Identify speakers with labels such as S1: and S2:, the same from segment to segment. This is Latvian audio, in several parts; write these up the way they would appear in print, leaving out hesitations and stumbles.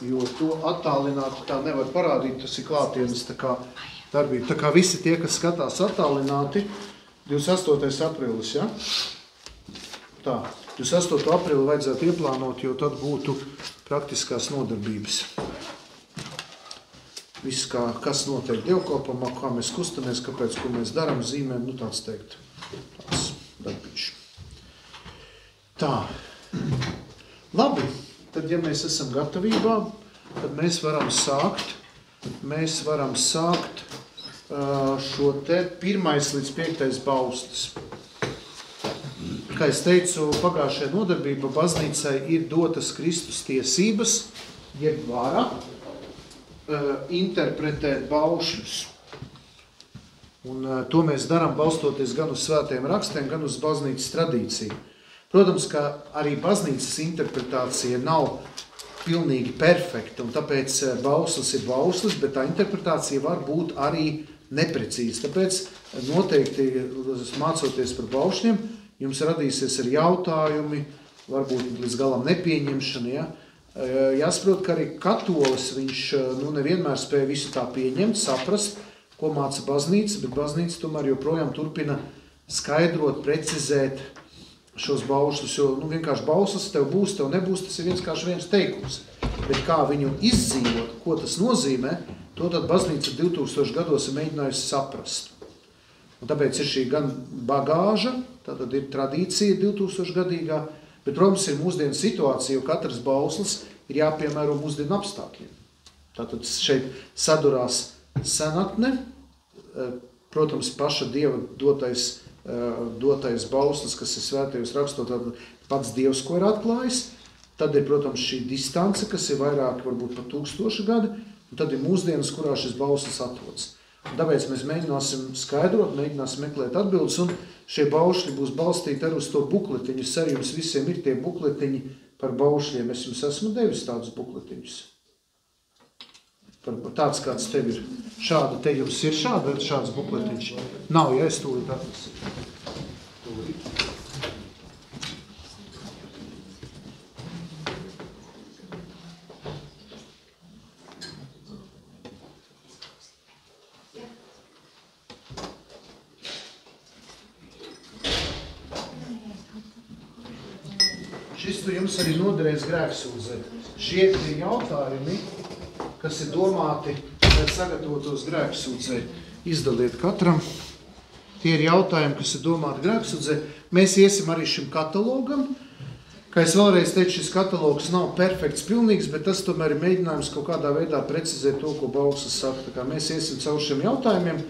S1: jo to attālināti tā nevar parādīt, tas ir klātienes tā kā darbība. Tā kā visi tie, kas skatās attālināti, 28. aprīlis, ja? Tā, 28. aprīli vajadzētu ieplānot, jo tad būtu praktiskās nodarbības. Viss, kas notiek dievkalpamā, kā mēs kustamies, kāpēc, ko mēs darām, zīmēm, nu tāds teikt, tāds darbīgs. Tā, labi, tad ja mēs esam gatavībā, tad mēs varam sākt šo te 1. līdz 5. baustas. Kā es teicu, pagājušajā nodarbībā baznīcai ir dotas Kristus tiesības, jeb vara, interpretēt baušļus. Un to mēs darām balstoties gan uz svētajiem rakstiem, gan uz baznīcas tradīciju. Protams, ka arī baznīcas interpretācija nav pilnīgi perfekta, un tāpēc bauslis ir bauslis, bet tā interpretācija var būt arī neprecīza. Tāpēc noteikti, mācoties par baušļiem, jums radīsies ar jautājumi, varbūt līdz galam nepieņemšana, ja? Jāsaprot, ka arī katolis viņš nevienmēr spēja visu tā pieņemt, saprast, ko māca baznīca, bet baznīca tomēr joprojām turpina skaidrot, precizēt šos baušļus, jo vienkārši bauslis tev būs, tev nebūs, tas ir viens teikums. Bet kā viņu izdzīvot, ko tas nozīmē, to tad baznīca 2000 gados ir mēģinājusi saprast. Un tāpēc ir šī gan bagāža, tātad ir tradīcija 2000 gadīgā, bet, protams, ir mūsdienu situācija, jo katrs bauslis ir jāpiemēro mūsdienu apstākļiem. Tātad šeit sadurās senatne, protams, paša Dieva dotais bauslis, kas ir svētajos rakstot, tātad pats Dievs, ko ir atklājis. Tad ir, protams, šī distance, kas ir vairāk, varbūt pat 1000 gadi, un tad ir mūsdienas, kurā šis bauslis atrodas. Un tāpēc mēs mēģināsim skaidrot, mēģināsim meklēt atbildes, un šie baušļi būs balstīti arī uz to bukletiņu. Es ceru, jums visiem ir tie bukletiņi par baušļiem. Es jums esmu devis tādus bukletiņus. Tāds, kāds tev ir. Šāda te jums ir šāds bukletiņš. Nav, ja es tūlīt atlasīju. Šis tu jums arī noderēs grēksūdzēt. Šie ir jautājumi, kas ir domāti, lai sagatavotos grēksūdzēt. Izdaliet katram. Tie ir jautājumi, kas ir domāti grēksūdzēt. Mēs iesim arī šim katalogam. Kā es vēlreiz teicu, šis katalogs nav perfekts, pilnīgs, bet tas tomēr ir mēģinājums kaut kādā veidā precizēt to, ko bauslis saka. Tā kā mēs iesim caur šiem jautājumiem.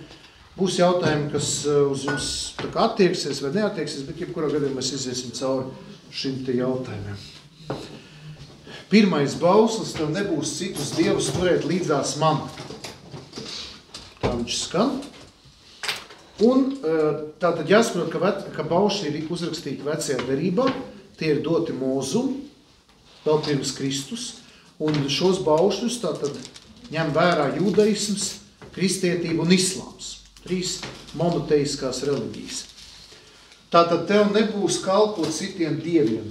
S1: Būs jautājumi, kas uz jums attieksies vai neattieksies, bet jebkurā gadījumā mēs iziesim cauri šim te jautājumiem. 1. bauslis, tev nebūs citus dievus turēt līdzās man. Tā viņš skan. Un tātad jāsaprot, ka baušļi ir uzrakstīti vecajā derībā, tie ir doti Mūzum, vēl pirms Kristus, un šos baušļus tātad ņem vērā judaisms, kristietība un islāms. 3 monoteiskās reliģijas. Tātad tev nebūs kalpot citiem dieviem.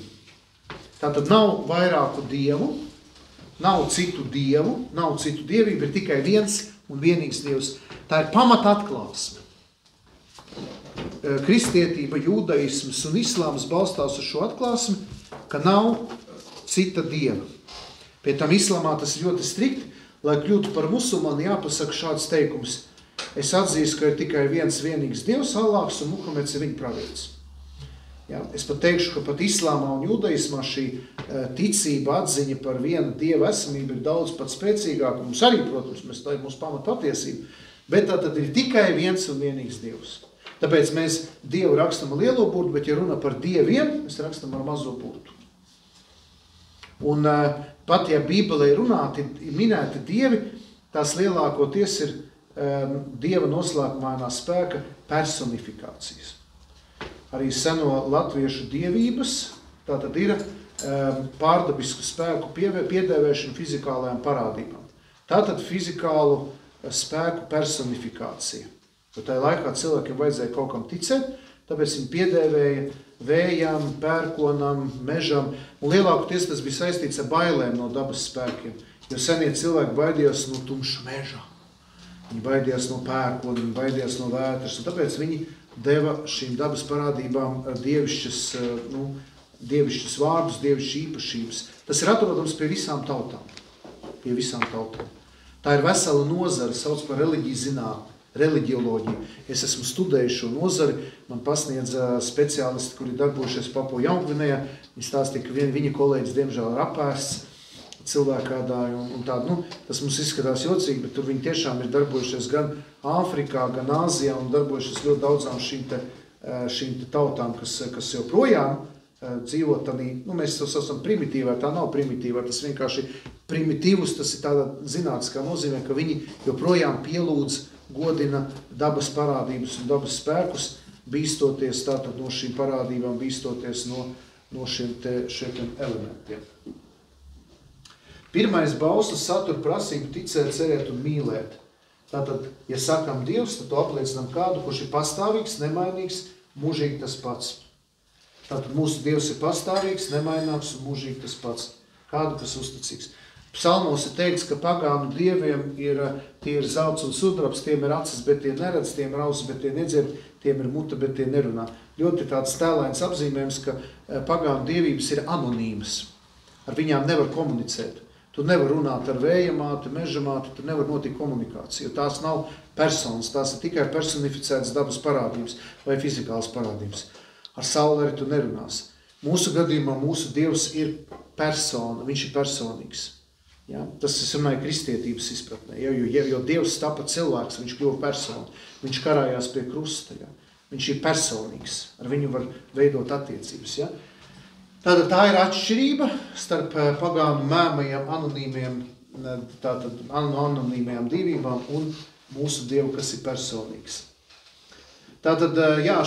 S1: Tātad nav vairāku dievu, nav citu dievību, ir tikai viens un vienīgs dievs. Tā ir pamata atklāsme. Kristietība, judaisms un islāms balstās uz šo atklāsmi, ka nav cita dieva. Pie tam islāmā tas ir ļoti strikt, lai kļūtu par musulmani jāpasaka šāds teikums. Es atzīstu, ka ir tikai viens vienīgs dievs, Allāhs, un Muhameds ir viņa pravietis. Ja, es pat teikšu, ka pat islāmā un judaismā šī ticība, atziņa par vienu dievu esamību ir daudz pat spēcīgāka. Mums arī, protams, tā ir mūsu pamata patiesība, bet tā tad ir tikai viens un vienīgs dievs. Tāpēc mēs dievu rakstam ar lielo burtu, bet ja runa par dieviem, mēs rakstam ar mazo burtu. Un pat ja Bībelē ir minēti dievi, tās lielākoties ir dieva noslēpumainā spēka personifikācijas. Arī seno latviešu dievības, tātad ir pārdabisku spēku piedēvēšana fizikālajām parādībām. Tātad fizikālu spēku personifikācija. Jo tajā laikā cilvēkiem vajadzēja kaut kam ticēt, tāpēc viņi piedēvēja vējām, pērkonam, mežam, un lielākoties tas bija saistīts ar bailēm no dabas spēkiem. Jo senie cilvēki baidījās no tumša meža. Viņi baidījās no pērkona, viņi baidījās no vētras, un tāpēc viņi deva šīm dabas parādībām dievišķus vārdus, dievišķas īpašības. Tas ir atrodams pie visām tautām. Pie visām tautām. Tā ir vesela nozara, sauc par reliģioloģiju. Es esmu studējis šo nozari, man pasniedza speciālisti, kuri darbojušies Papua Jaungvinejā. Viņi stāstīja, ka viņa kolēģis diemžēl ir apēsts, cilvēkādāji un tādu, tas mums izskatās jocīgi, bet tur viņi tiešām ir darbojušies gan Āfrikā, gan Āzijā un darbojušies ļoti daudzām šīm tautām, kas joprojām dzīvo tādī, mēs to saucam primitīvā, tā nav primitīvā, tas vienkārši primitīvus, tas ir tāda zinātniskā nozīmē, ka viņi joprojām pielūdz, godina dabas parādības un dabas spēkus, bīstoties tātad no šīm parādībām, bīstoties no šiem elementiem. Pirmais bauslis satura prasību ticēt, cerēt un mīlēt. Tātad, ja sakam Dievs, tad to apliecinām kādu, kurš ir pastāvīgs, nemainīgs, mūžīgi tas pats. Tātad mūsu Dievs ir pastāvīgs, nemaināks un mūžīgi tas pats. Kādu, kas uzticīgs. Psalmos ir teikts, ka pagānu dieviem tie ir zelts un sudrabs, tiem ir acis, bet tie neredz, tiem ir ausis, bet tie nedzird, tiem ir muta, bet tie nerunā. Ļoti tāds tēlains apzīmējums, ka pagānu dievības ir anonīmas. Ar viņām nevar komunicēt. Tu nevar runāt ar vējamāti, mežamāti, tu nevar notikt komunikācija, jo tās nav personas, tās ir tikai personificētas dabas parādības vai fizikālas parādības. Ar sauli arī tu nerunās. Mūsu gadījumā mūsu Dievs ir persona, viņš ir personīgs. Ja? Tas es runāju kristietības izpratnē, jo Dievs tapa cilvēks, viņš kļuva persona, viņš karājās pie krusta, ja? Viņš ir personīgs, ar viņu var veidot attiecības. Ja? Tātad tā ir atšķirība starp pagānu mēmajiem anonīmajām divībām un mūsu Dievu, kas ir personīgs. Tātad,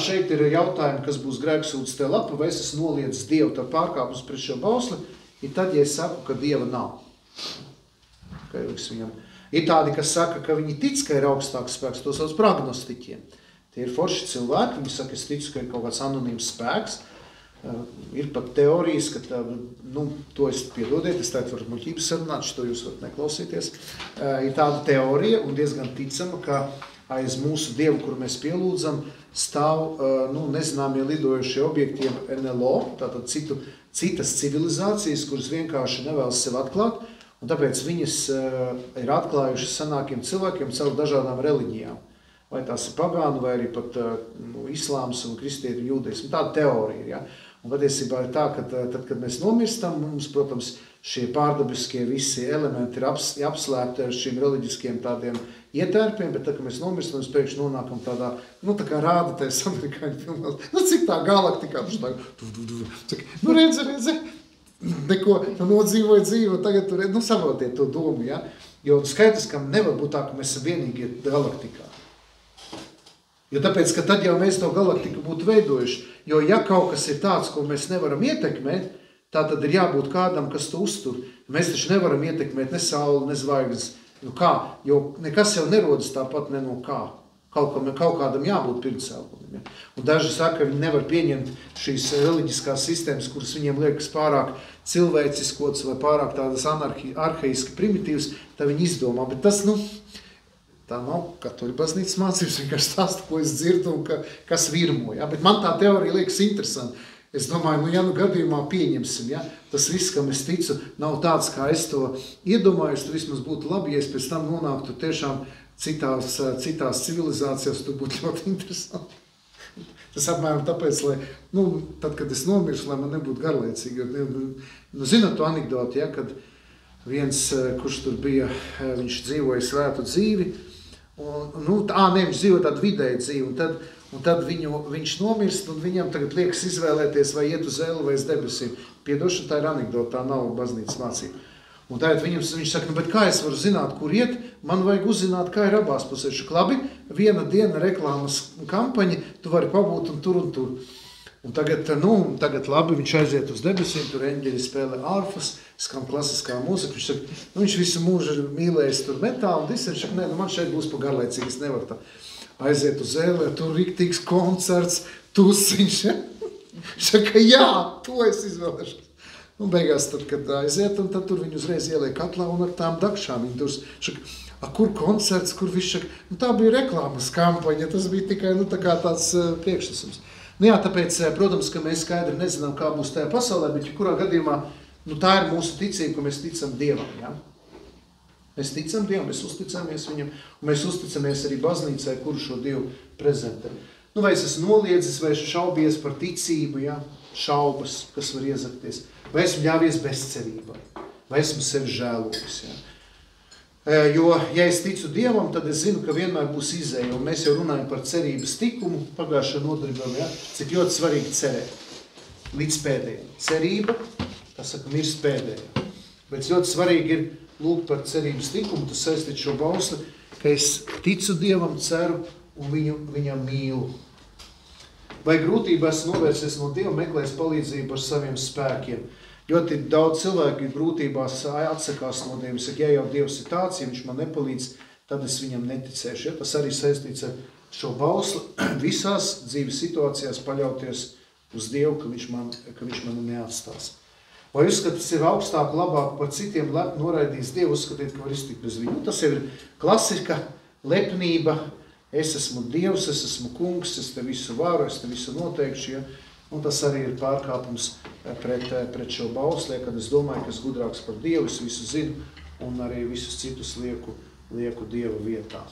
S1: šeit ir jautājumi, kas būs grēksūdzes te lapa, vai es esmu noliedzis Dievu tā pārkāpums pret šo bausli, ir tad, ja es saku, ka Dieva nav. Ir tādi, kas saka, ka viņi tic, ka ir augstāks spēks, to sauc par agnostiķiem. Tie ir forši cilvēki, viņi saka, es ticu, ka ir kaut kāds anonīms spēks. Ir pat teorijas, ka to es piedodiet, es tagad varu muļķības sarunāt, to jūs varat neklausīties. Ir tāda teorija un diezgan ticama, ka aiz mūsu Dievu, kuru mēs pielūdzam, stāv nezināmie lidojušie objektiem NLO, tātad citas civilizācijas, kuras vienkārši nevēlas sev atklāt, un tāpēc viņas ir atklājušas senākiem cilvēkiem caur dažādām reliģijām. Vai tās ir pagānu, vai arī pat islāms un kristieti un jūdeismu. Tāda teorija ir, ja? Un patiesībā ir tā, ka tad, kad mēs nomirstam, mums, protams, šie pārdabiskie visi elementi ir apslēpti ar šiem reliģiskiem tādiem ietērpiem, bet tad, kad mēs nomirstam, mēs pēkšņi nonākam tādā, tā kā rāda tais amerikāņu filmās, cik tā galaktikā, redzi, neko, nodzīvoja dzīvo, tagad tur, saprotiet to domu, ja? Jo skaidrs, ka nevar būt tā, ka mēs esam vienīgie galaktikā. Jo tāpēc, ka tad jau mēs to galaktiku būtu veidojuši, jo ja kaut kas ir tāds, ko mēs nevaram ietekmēt, tā tad ir jābūt kādam, kas to uztur. Mēs taču nevaram ietekmēt ne sauli, ne zvaigznes. Kā? Jo nekas jau nerodas tāpat ne no kā. Kaut kādam jābūt pirmsākumam. Ja? Un daži saka, ka viņi nevar pieņemt šīs reliģiskās sistēmas, kuras viņiem liekas pārāk cilvēciskots vai pārāk tādas arhaiski primitīvas, tad viņi izdomā. Bet tas, tā nav katoļu baznīcas mācības, vienkārši stāsta, ko es dzirdu un kas virmo. Ja? Bet man tā teorija liekas interesanti. Es domāju, gadījumā pieņemsim, ja? Tas viss, kam es ticu, nav tāds, kā es to iedomājos, tur vismaz būtu labi, ja es pēc tam nonāktu tiešām citās civilizācijās, tur būtu ļoti interesanti. Tas apmēram tāpēc, lai, tad, kad es nomiršu, lai man nebūtu garlaicīgi. Zināt to anekdoti, ja? Kad viens, kurš tur bija, viņš dzīvoja svētu dzīvi, viņš dzīvo tādu vidēju dzīvi, un tad viņš nomirst, un viņam tagad liekas izvēlēties, vai iet uz zeli vai uz debesīm. Piedošana, tā ir anekdota, tā nav baznīcas mācība. Un tagad viņš saka, bet kā es varu zināt, kur iet, man vajag uzzināt, kā ir abās pusēs. Labi, viena diena reklāmas kampaņa, tu vari pabūt un tur. Un tagad labi, viņš aiziet uz debesīm, tur eņģeļi spēlē ārfas, skan klasiskā mūzika, viņš saka, viņš visu mūžu ir mīlējis tur metālu, un viņš saka, man šeit būs pa garlaicīgi, es nevaru tā. Aiziet uz zēlē, tur riktīgs koncerts, tusiņš, ja? Viņš saka, jā, to es izvēlēšos. Un beigās, tad, kad aiziet, un tad tur viņi uzreiz ieliek katlā un ar tām dakšām. Viņi tur saka, kur koncerts, kur viss saka, nu tā bija reklāmas kampaņa, tas bija tikai, nu tā kā tāds priekšnesums. Nu jā, tāpēc, protams, ka mēs skaidri nezinām, kā būs tajā pasaulē, bet kurā gadījumā, nu tā ir mūsu ticība, ka mēs ticam Dievam, jā. Mēs ticam Dievam, mēs uzticamies viņam, un mēs uzticamies arī baznīcai, kuru šo Dievu prezentē. Nu, vai es esmu noliedzis, vai šaubies par ticību, jā, šaubas, kas var iezakties. Vai esmu ļāvies bezcerībai, vai esmu sevi žēlojis. Ja? Jo, ja es ticu Dievam, tad es zinu, ka vienmēr būs izēja. Un mēs jau runājam par cerības tikumu pagājušajā nodarbībā, ja? Cik ļoti svarīgi cerēt. Līdz pēdējiem. Cerība, tas saka, mirst pēdējā. Bet ļoti svarīgi ir lūgt par cerības tikumu, tas saistīt šo bausli, ka es ticu Dievam, ceru un viņam mīlu. Vai grūtība esmu novērsies no Dieva, meklēs palīdzību ar saviem spēkiem. Ļoti daudz cilvēku grūtībās atsakās no Dieva. Saka, ja jau Dievs ir tāds, ja viņš man nepalīdz, tad es viņam neticēšu. Ja? Tas arī saistīts ar šo bausli. Visās dzīves situācijās paļauties uz Dievu, ka viņš mani neatstās. Vai uzskatīt sevi augstāk, labāk par citiem, noraidīs Dievu, uzskatīt, ka var iztikt bez viņu. Tas jau ir klasika, lepnība. Es esmu Dievs, es esmu kungs, es te visu varu, es te visu noteikšu, ja? Un tas arī ir pārkāpums pret šo bausli, kad es domāju, ka es gudrāks par Dievu, es visu zinu, un arī visus citus lieku Dieva vietā.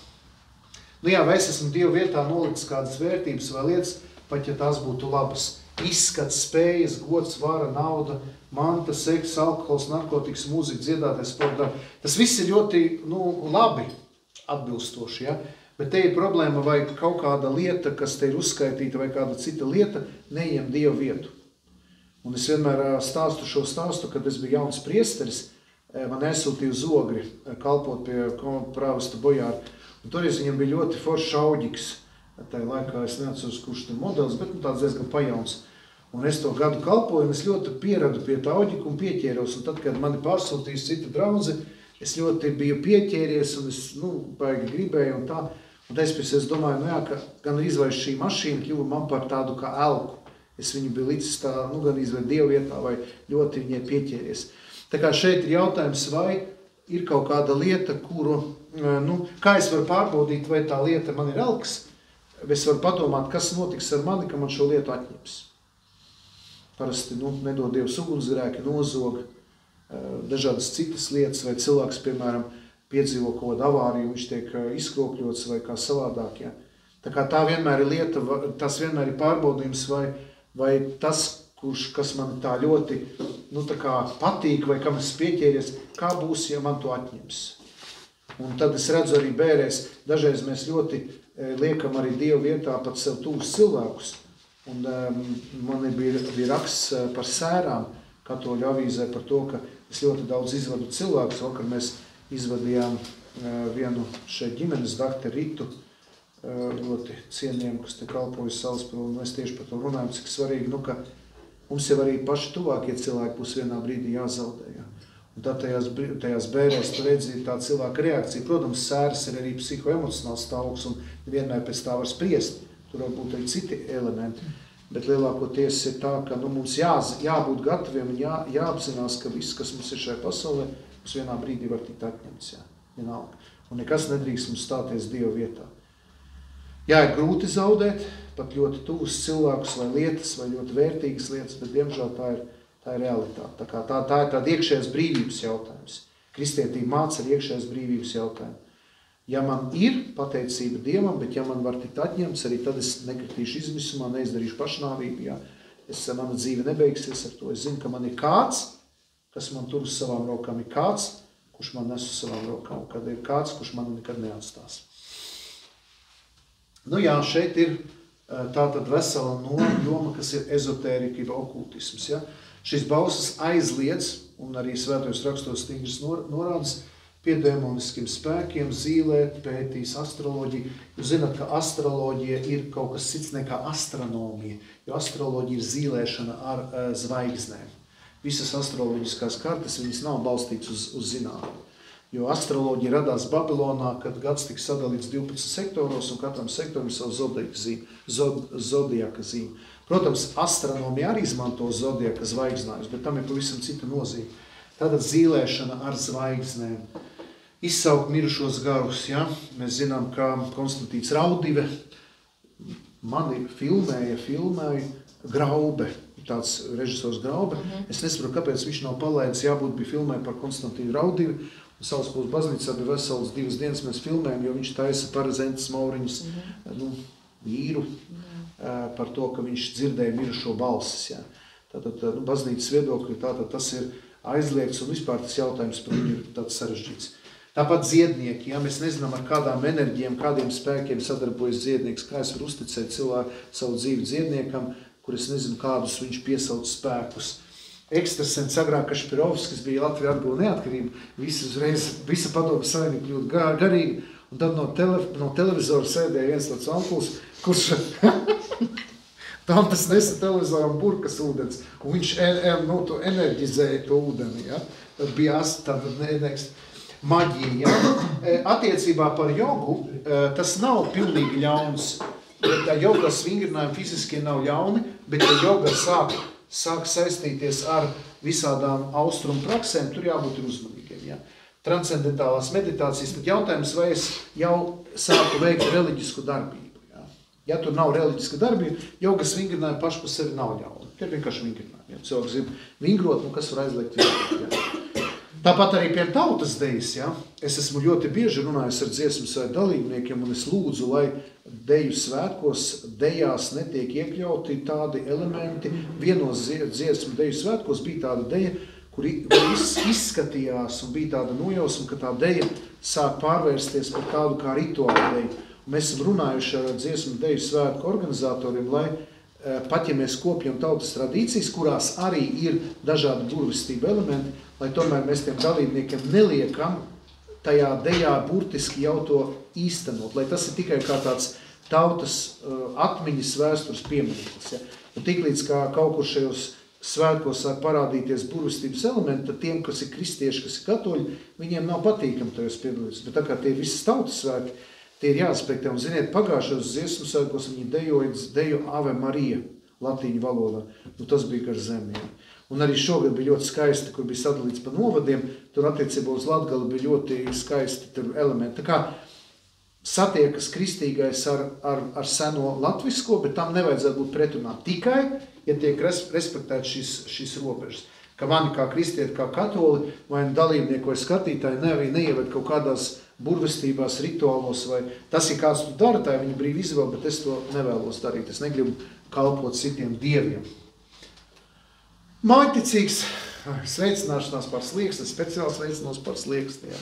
S1: Nu jā, vai es esmu Dieva vietā nolicis kādas vērtības vai lietas, pat ja tās būtu labas. Izskats, spējas, gods, vara, nauda, manta, seks, alkohols, narkotikas, mūzika, dziedātais, sporta. Tas viss ir ļoti, labi atbilstoši, ja? Bet te ir problēma, vai kaut kāda lieta, kas te ir uzskaitīta, vai kāda cita lieta, neiem Dievu vietu. Un es vienmēr stāstu šo stāstu, kad es biju jauns priesteris, man aizsūtīja uz Ogri kalpot pie prāvesta bojāra. Un toreiz viņam bija ļoti foršs auģiks. Tajā laikā es neatceros, kurš tur modelis, bet tāds diezgan pajauns. Un es to gadu kalpoju, un es ļoti pieradu pie tā auģika un pieķēros. Un tad, kad mani pārsūtīs cita draudze, es ļoti biju pieķēries, un es, baigi gribēju un tā. Un es domāju, ka gan izvairs šī mašīna kļuva man par tādu kā elku. Es viņu biju licis tā, gan izvērt Dievu vietā, vai ļoti viņai pieķēries. Tā kā šeit ir jautājums, vai ir kaut kāda lieta, kuru, kā es varu pārbaudīt, vai tā lieta man ir elks, es varu padomāt, kas notiks ar mani, ka man šo lietu atņems. Parasti, nedod Dievs ugunsgrēki, nozog, dažādas citas lietas, vai cilvēks, piemēram, piedzīvo kaut kādu avāriju, viņš tiek izkropļots vai kā savādāk. Ja? Tā kā tā vienmēr ir lieta, tas vienmēr ir pārbaudījums, vai tas, kas man tā ļoti tā kā patīk, vai kam es pieķēries, kā būs, ja man to atņems. Un tad es redzu arī bērēs, dažreiz mēs ļoti liekam arī Dievu vietā pat sev tūs cilvēkus. Un man bija raksts par sērām Katoļu avīzē par to, ka es ļoti daudz izvadu cilvēkus. Vakar mēs izvadījām vienu šeit ģimenes dakteru Ritu, ļoti cienījumu, kas te kalpojas Salaspilī, un mēs tieši par to runājam, cik svarīgi, ka mums jau arī paši tuvākie cilvēki būs vienā brīdī jāzaudē. Ja? Un tad tajās bērēs tu redzi tā cilvēka reakcija. Protams, sēras ir arī psihoemocionāls stāvoklis, un vienmēr pēc tā var spriest. Tur var būt arī citi elementi. Bet lielākoties ir tā, ka mums jābūt gataviem un jāapzinās, ka viss, kas mums ir šajā pasaulē, mums vienā brīdī var tikt atņemts. Vienalga. Un nekas nedrīkst mums stāties Dieva vietā. Jā, ir grūti zaudēt, pat ļoti tuvus cilvēkus vai lietas, vai ļoti vērtīgas lietas, bet diemžēl tā ir realitāte. Tā ir tāda iekšējās brīvības jautājums. Kristietība māca ar iekšējās brīvības jautājumu. Ja man ir pateicība Dievam, bet ja man var tikt atņemts, arī tad es nekritīšu izmisumā, neizdarīšu pašnāvību, mana dzīve nebeigsies ar to. Es zinu, ka man ir kāds, kas man tur uz savām rokām, ir kāds, kurš man nes uz savām rokām, kad ir kāds, kurš man nekad neatstās. Šeit ir tātad vesela joma, kas ir ezotērika, jeb okultisms. Ja? Šis bauslis aizliedz, un arī svētajos rakstos stingras norādes, pie demoniskiem spēkiem, zīlēt, pētīs astroloģiju. Jūs zināt, ka astroloģija ir kaut kas cits nekā astronomija, jo astroloģija ir zīlēšana ar zvaigznēm. Visas astroloģiskās kartes, viņas nav balstītas uz zinātni. Jo astroloģija radās Babilonā, kad gads tika sadalīts 12 sektoros, un katram sektoram savu zodiaka zīme. Protams, astronomija arī izmanto zodiaka zvaigznājus, bet tam ir pavisam cita nozīme. Tātad zīlēšana ar zvaigznēm. Izsaukt mirušos garus, ja? Mēs zinām, ka Konstantīns Raudive mani filmēja Graube, tāds režisors Graube. Es nesaprotu, kāpēc viņš nav palaidis, jābūt bija filmē par Konstantīnu Raudivi. Un Salaspils baznīcā bija veselas 2 dienas mēs filmējam, jo viņš taisa Parazentas Mauriņas vīru par to, ka viņš dzirdēja mirušo balsis. Ja. Tātad baznīcas viedokļi, tātad tas ir aizliegts un vispār tas jautājums par viņu ir tāds sarežģīts. Tāpat dziednieki, ja mēs nezinām ar kādām enerģijām, kādiem spēkiem sadarbojas dziednieks, kā es varu uzticēt savu dzīvi dziedniekam, kur es nezinu, kādus viņš piesauc spēkus. Ekstrasens agrāk Kašpirovskis bija Latvija atguva neatkarību, visa padomu savienība kļūt garīgi, un tad no televizora sēdēja viens tāds ampuls, kurš tam tas nesa televizoram burkas ūdens, un viņš to enerģizēja to ūdeni, ja? Tad bija tāda maģija, ja? Attiecībā par jogu, tas nav pilnīgi ļauns, tā jogas vingrinājumi fiziskie nav ļauni, bet ja joga sāk saistīties ar visādām austrumu praksēm, tur jābūt uzmanīgiem. Ja? Transcendentālās meditācijas, tad jautājums, vai es jau sāku veikt reliģisku darbību. Ja, ja tur nav reliģiska darbība, jogas vingrinājumi paši par sevi nav ļauni. Tie ir vienkārši vingrinājumi. Ja? Cilvēks grib vingrot, kas var aizliegt vingrot. Ja? Tāpat arī pie tautas dejas. Ja? Es esmu ļoti bieži runājis ar dziesmu svētku dalībniekiem, un es lūdzu, lai deju svētkos dejās netiek iekļauti tādi elementi. Vienos dziesmu deju svētkos bija tāda deja, kur izskatījās un bija tāda nojausma, ka tā deja sāk pārvērsties par tādu kā rituālu deju. Un mēs esam runājuši ar dziesmu deju svētku organizatoriem, lai pat ja mēs kopjam tautas tradīcijas, kurās arī ir dažādi burvistība elementi, lai tomēr mēs tiem dalībniekiem neliekam tajā dejā burtiski jau to īstenot, lai tas ir tikai kā tāds tautas atmiņas vēstures piemineklis. Ja? Un tiklīdz kā kaut kur šajos svētkos sāk parādīties burvistības elementi, tad tiem, kas ir kristieši, kas ir katoļi, viņiem nav patīkami tajos piedalīties. Bet tā kā tie visas tautas svētki, tie ir jāaspektē. Un ziniet, pagājušos dziesmu svētkos viņi dejo Ave Marija latīņu valodā. Nu, tas bija gar zemi. Ja? Un arī šogad bija ļoti skaisti, kur bija sadalīts pa novadiem. Tur attiecībā uz Latgali bija ļoti skaisti tur elementi. Tā kā satiekas kristīgais ar seno latvisko, bet tam nevajadzētu būt pretrunā. Tikai, ja tiek respektēt šīs robežas. Ka mani kā kristieti, kā katoli, vai dalībnieku vai skatītāji neieved kaut kādās burvestībās, rituālos, vai tas, ja kāds tu dara, tā ir viņa brīva izvēle, bet es to nevēlos darīt. Es negribu kalpot citiem dieviem. Mājticīgs sveicināšanās par slieksni, speciāls sveicinās par slieksni. Ja.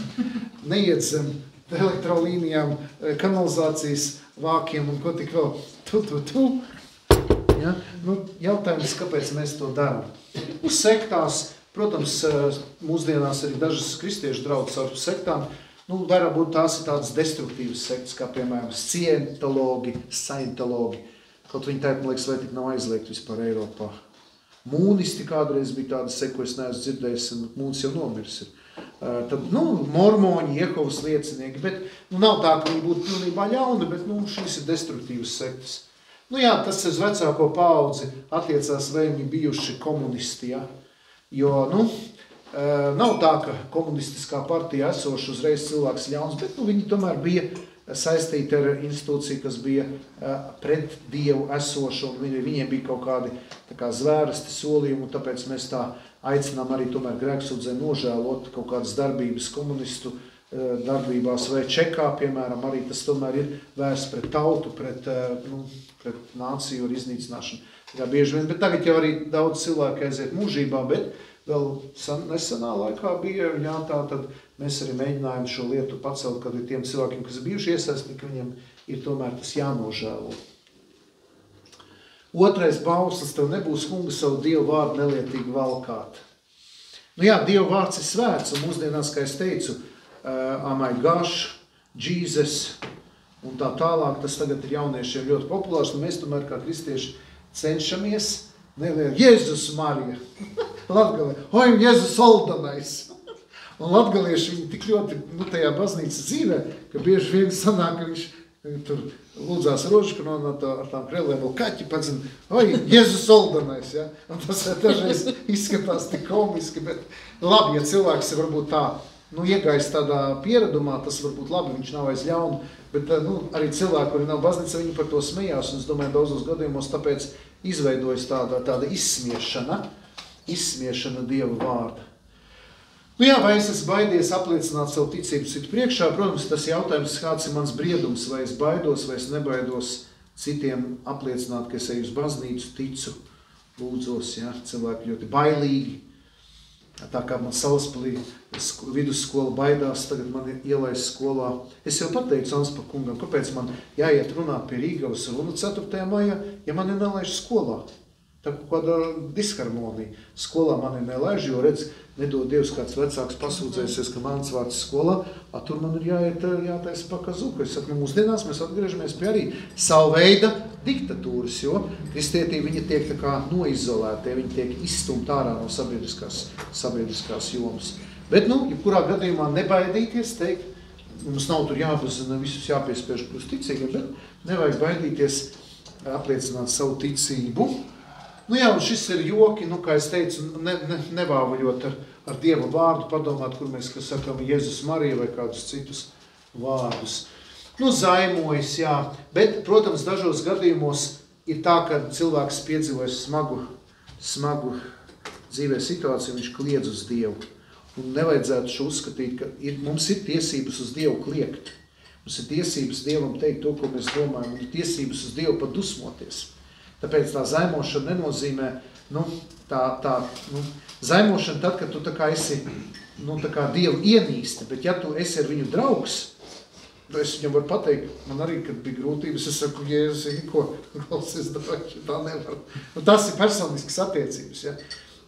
S1: Neiet zem elektrolīnijām, kanalizācijas vākiem un ko tik vēl. Ja. Nu, jautājums, kāpēc mēs to darām? Uz sektās, protams, mūsdienās arī dažas kristiešu draudzes ar sektām, nu, varbūt tās ir tādas destruktīvas sektas, kā piemēram scientologi, kaut viņi tādi, man liekas, vai tik nav aizliegt vispār Eiropā. Mūnisti kādreiz bija tāda seka, ko es neesmu dzirdējis, un mūnis jau nomirs ir. Tad, mormoņi, Jehovas liecinieki, bet nav tā, ka viņi būtu pilnībā ļauni, bet šīs ir destruktīvas sektas. Jā, tas uz vecāko paudzi attiecās, vai viņi bijuši komunisti, ja? Jo, nav tā, ka komunistiskā partija esoši uzreiz cilvēks ļauns, bet viņi tomēr bija saistīti ar institūciju, kas bija pret Dievu esošu, un viņiem bija kaut kādi tā kā zvērsti solījumi, un tāpēc mēs tā aicinām arī tomēr grēksūdzē nožēlot kaut kādas darbības komunistu darbībās vai Čekā, piemēram, arī tas tomēr ir vērsts pret tautu, pret nāciju ar iznīcināšanu. Tā kā bieži vien, bet tagad jau arī daudz cilvēku aiziet mūžībā, bet vēl nesenā laikā bija, jā, tā tad mēs arī mēģinājām šo lietu pacelt, kad ir tiem cilvēkiem, kas ir bijuši iesaistīti, ka viņiem ir tomēr tas jānožēlo. Otrais bauslis, tev nebūs kunga savu Dievu vārdu nelietīgi valkāt. Jā, Dievu vārds ir svēts, un mūsdienās, kā es teicu, oh my gosh, Jesus, un tā tālāk, tas tagad ir jauniešiem ļoti populārs, un mēs tomēr kā kristieši cenšamies, Jēzus Marija, latgalē, oj, Jēzus Oldanais. Un latgalieši viņi tik ļoti tajā baznīcas dzīvē, ka bieži vien sanāk, ka viņš tur lūdzās rožu, ka ar tām krellēm vēl kaķi padzina, oi, Jēzus soldanais, ja? Un tas dažreiz izskatās tik komiski, bet labi, ja cilvēks ir varbūt tā, iegājis tādā pieredumā, tas varbūt labi, viņš nav aiz ļaunu, bet arī cilvēki, kuri nav baznīca, viņi par to smējās, un es domāju, daudzos gadījumos tāpēc izveidojas tāda izsmiešana Dieva vārda. Vai es esmu baidies apliecināt savu ticību citu priekšā? Protams, tas jautājums, kāds ir mans briedums, vai es baidos, vai es nebaidos citiem apliecināt, ka es eju uz baznīcu, ticu, lūdzos, ja? Cilvēki ļoti bailīgi. Tā kā man Salaspilī vidusskola baidās, tagad man ielaist skolā. Es jau pateicu Anspa kungam, kāpēc man jāiet runāt pie Rīgavas runu 4. maijā, ja mani nelaiž skolā. Tā kāda disharmonija. Skolā mani nelaiž, jo redz, nedod Dievs kāds vecāks pasūdzēsies, ka mans vārds skolā, tur man ir jātaisa pakazuka. Es saku, mūsdienās mēs atgriežamies pie arī savu veida diktatūras, jo kristietī viņi tiek tā kā noizolēti, viņi tiek izstumti ārā no sabiedriskās jomas. Bet, jebkurā gadījumā nebaidīties teikt, mums nav tur jāpazina, visus jāpiespiež kļūst ticīgiem, bet nevajag baidīties apliecināt savu ticību. Un šis ir joki, kā es teicu, nevāvaļot ar Dieva vārdu, padomāt, kur mēs, kas sakam, Jēzus Marija vai kādus citus vārdus. Zaimojas, jā, bet, protams, dažos gadījumos ir tā, ka cilvēks piedzīvojas smagu dzīvē situāciju, viņš kliedz uz Dievu. Un nevajadzētu šo uzskatīt, ka mums ir tiesības uz Dievu kliegt. Mums ir tiesības Dievam teikt to, ko mēs domājam, un ir tiesības uz Dievu pat dusmoties. Tāpēc tā zaimošana nenozīmē, zaimošana tad, kad tu tā kā esi, tā kā Dievu ienīsti, bet ja tu esi ar viņu draugs, es viņam varu pateikt, man arī, kad bija grūtības, es saku, Jēzus, klausies, tā nevar. Tas ir personiskas attiecības, ja.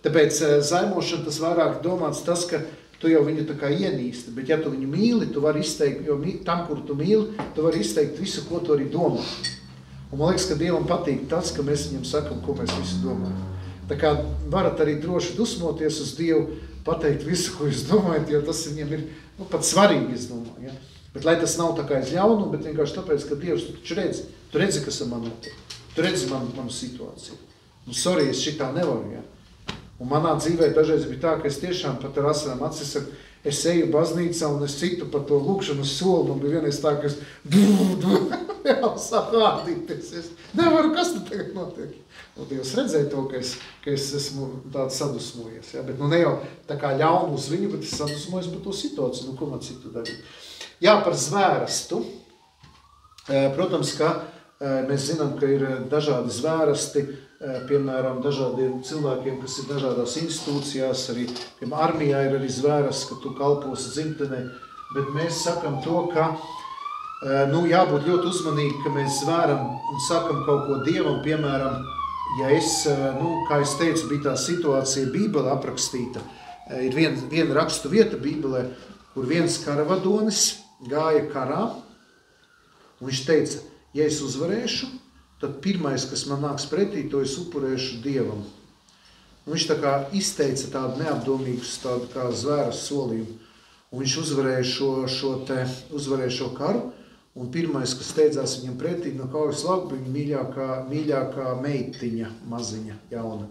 S1: Tāpēc zaimošana tas vairāk domāts tas, ka tu jau viņu tā kā ienīsti, bet ja tu viņu mīli, tu vari izteikt, jo tam, kuru tu mīli, tu vari izteikt visu, ko tu arī domā. Un man liekas, ka Dievam patīk tas, ka mēs viņam sakam, ko mēs visi domājam. Tā kā varat arī droši dusmoties uz Dievu, pateikt visu, ko jūs domājat, jo tas viņam ir pat svarīgi, es domāju. Ja? Bet lai tas nav tā kā aiz ļaunu, bet vienkārši tāpēc, ka Dievs, tu redzi, kas ar mani notiek. Tu redzi manu situāciju. Sorry, es šitā nevaru, ja? Un manā dzīvē dažreiz bija tā, ka es tiešām pat ar asarām acis saku, es eju baznīcā un es citu par to lūkšanu soli, un bija vienreiz tā, ka es sāku ārdīties. Es nevaru, kas tu tagad notiek? Un Dievs redzēja to, ka es esmu tāds sadusmojies. Ja? Bet ne jau tā kā ļaunu uz viņu, bet es sadusmojos par to situāciju. Ko man citu darīt? Jā, par zvērstu. Protams, ka mēs zinām, ka ir dažādi zvērsti, piemēram, dažādiem cilvēkiem, kas ir dažādās institūcijās, arī armijā ir arī zvēras, ka tu kalposi dzimtenē, bet mēs sakam to, ka jābūt ļoti uzmanīgi, ka mēs zvēram un sakam kaut ko Dievam, piemēram, ja es, kā es teicu, bija tā situācija Bībelē aprakstīta, ir viena rakstu vieta Bībelē, kur viens karavadonis gāja karā, un viņš teica, ja es uzvarēšu, tad pirmais, kas man nāks pretī, to es upurēšu Dievam. Un viņš tā kā izteica tādu neapdomīgus, tādu kā zvēras solījumu. Un viņš uzvarēja šo karu, un pirmais, kas steidzās viņam pretī, no kaujas lauka, bija mīļākā meitiņa, maziņa, jauna.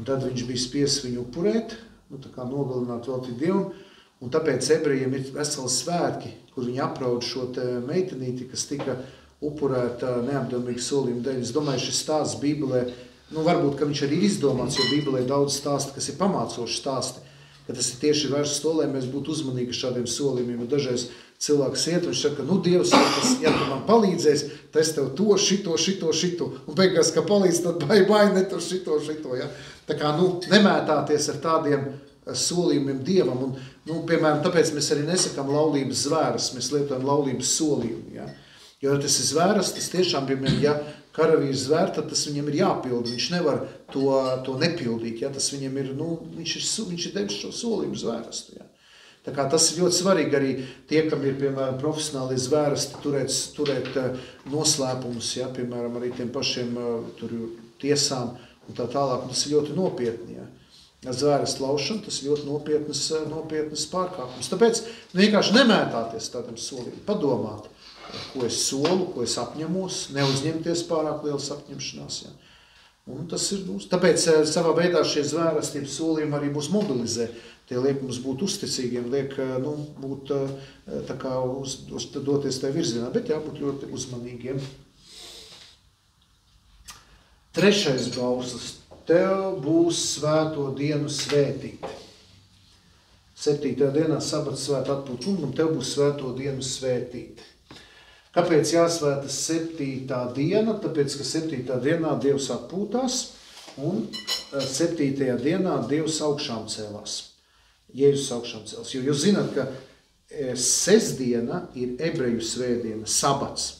S1: Un tad viņš bija spiesis viņu upurēt, tā kā nogalināt veltīt Dievam, un tāpēc ebrejiem ir veseli svētki, kur viņi apraud šo meitenīti, kas tika upurēta neapdomīga solījuma dēļ. Es domāju, šis stāsts Bībelē, varbūt, ka viņš arī ir izdomāts, jo Bībelē ir daudz stāsti, kas ir pamācoši stāsti, ka tas ir tieši vērsts to, lai mēs būtu uzmanīgi šādiem solījumiem. Un dažreiz cilvēks iet, viņš saka, Dievs, ja tu man palīdzēs, tad es tev to, šito, un beigās, ka palīdz, tad bai, ne to, šito, ja. Tā kā, nemētāties ar tādiem solījumiem Dievam, un, piemēram, tāpēc mēs arī nesakām laulības zvēras, mēs lietojam laulības solījumu, ja. Jo tas ir zvēras, tas tiešām, piemēram, ja karavīrs zvēr, tad tas viņam ir jāpilda, viņš nevar to nepildīt, ja tas viņam ir, viņš ir devis šo solījumu zvērstu, ja. Tā kā tas ir ļoti svarīgi arī tie, kam ir, piemēram, profesionāli zvērsti, turēt noslēpumus, ja, piemēram, arī tiem pašiem tiesām un tā tālāk, un tas ir ļoti nopietni, ja. Zvēras laušana, tas ir ļoti nopietnas pārkāpums. Tāpēc vienkārši nemētāties tādam solījumam, padomāt. ko es solu, ko es apņemos, neuzņemties pārāk lielas apņemšanās. Ja. Un tas ir tāpēc savā veidā šie zvērstības solījumi arī mūs mobilizē. Tie liek mums būt uzticīgiem, liek būt tā kā doties tajā virzienā, bet jābūt ļoti uzmanīgiem. Trešais bauslis. Tev būs svēto dienu svētīt. 7. dienā sabats svēt atpūt kungam, tev būs svēto dienu svētīt. Kāpēc jāsvēta 7. diena? Tāpēc, ka 7. dienā Dievs atpūtās un 7. dienā Dievs augšām cēlās. Jēzus augšām cēlās. Jo jūs zināt, ka sestdiena ir ebreju svētdiena, sabats,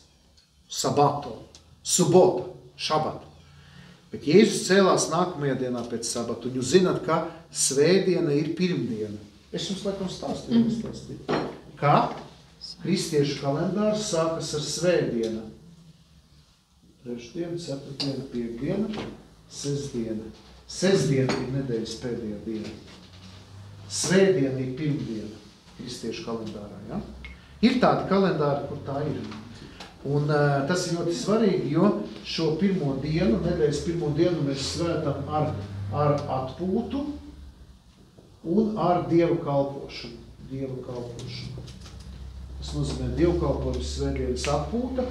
S1: sabato, subota, šabata. Bet Jēzus cēlās nākamajā dienā pēc sabata, un jūs zināt, ka svētdiena ir pirmdiena. Es jums laikam stāstīju. Kā? Kristiešu kalendārs sākas ar svētdienu. Trešdiena, ceturtdiena, piekdiena, sestdiena. Sestdiena ir nedēļas pēdējā diena. Svētdiena ir pirmdiena kristiešu kalendārā. Ja? Ir tādi kalendāri, kur tā ir. Un tas ir ļoti svarīgi, jo šo pirmo dienu, nedēļas pirmo dienu mēs svētam ar atpūtu un ar Dievu kalpošanu. Dievu kalpošanu. Tas nozīmē dievkalpojums svētdienas atpūta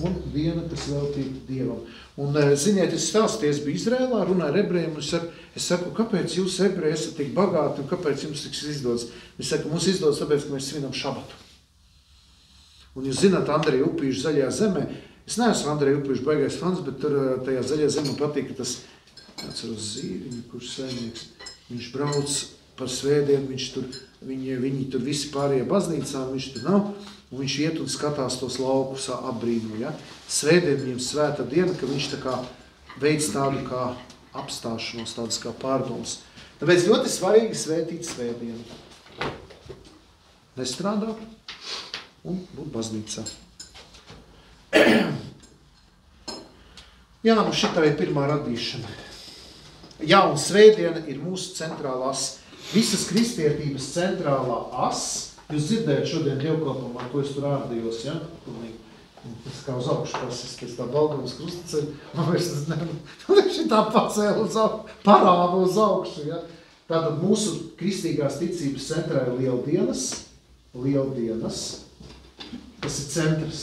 S1: un diena, kas veltīta Dievam. Un, ziniet, es stāstīju, es biju Izrēlā, runāju ar ebrejiem, un es saku, kāpēc jūs ebreji esat tik bagāti un kāpēc jums tiks izdodas? Es saku, mums izdodas tāpēc, ka mēs svinam šabatu. Un jūs zināt, Andreja Upīša Zaļajā zemē, es neesmu Andreja Upīša baigais fans, bet tur tajā Zaļajā zemē patīk, ka tas, atceros Zīriņu, kurš saimnieks, viņš brauc par svētdienu, viņi tur visi pārējie baznīcā, viņš tur nav, un viņš iet un skatās tos laukus apbrīnu, ja? Svētdien viņam svēta diena, ka viņš tā kā veids tādu kā apstāšanos, tādas kā pārdomas. Tāpēc ļoti svarīgi svētīt svētdienu. Nestrādāt un būt baznīcā. Jā, šitā ir pirmā radīšana. Jā, un svētdiena ir mūsu centrālā as. Visas kristietības centrālā as, jūs dzirdējat šodien dievkalpojumā, ko es tur ārdījos, ja? Tas kā uz augšu pasis, pēc tā Balgonas krustaceļa, man vairs tas šitā pacēla parāva uz augšu, ja? Tātad mūsu kristīgās ticības centrā ir lieldienas, tas ir centrs.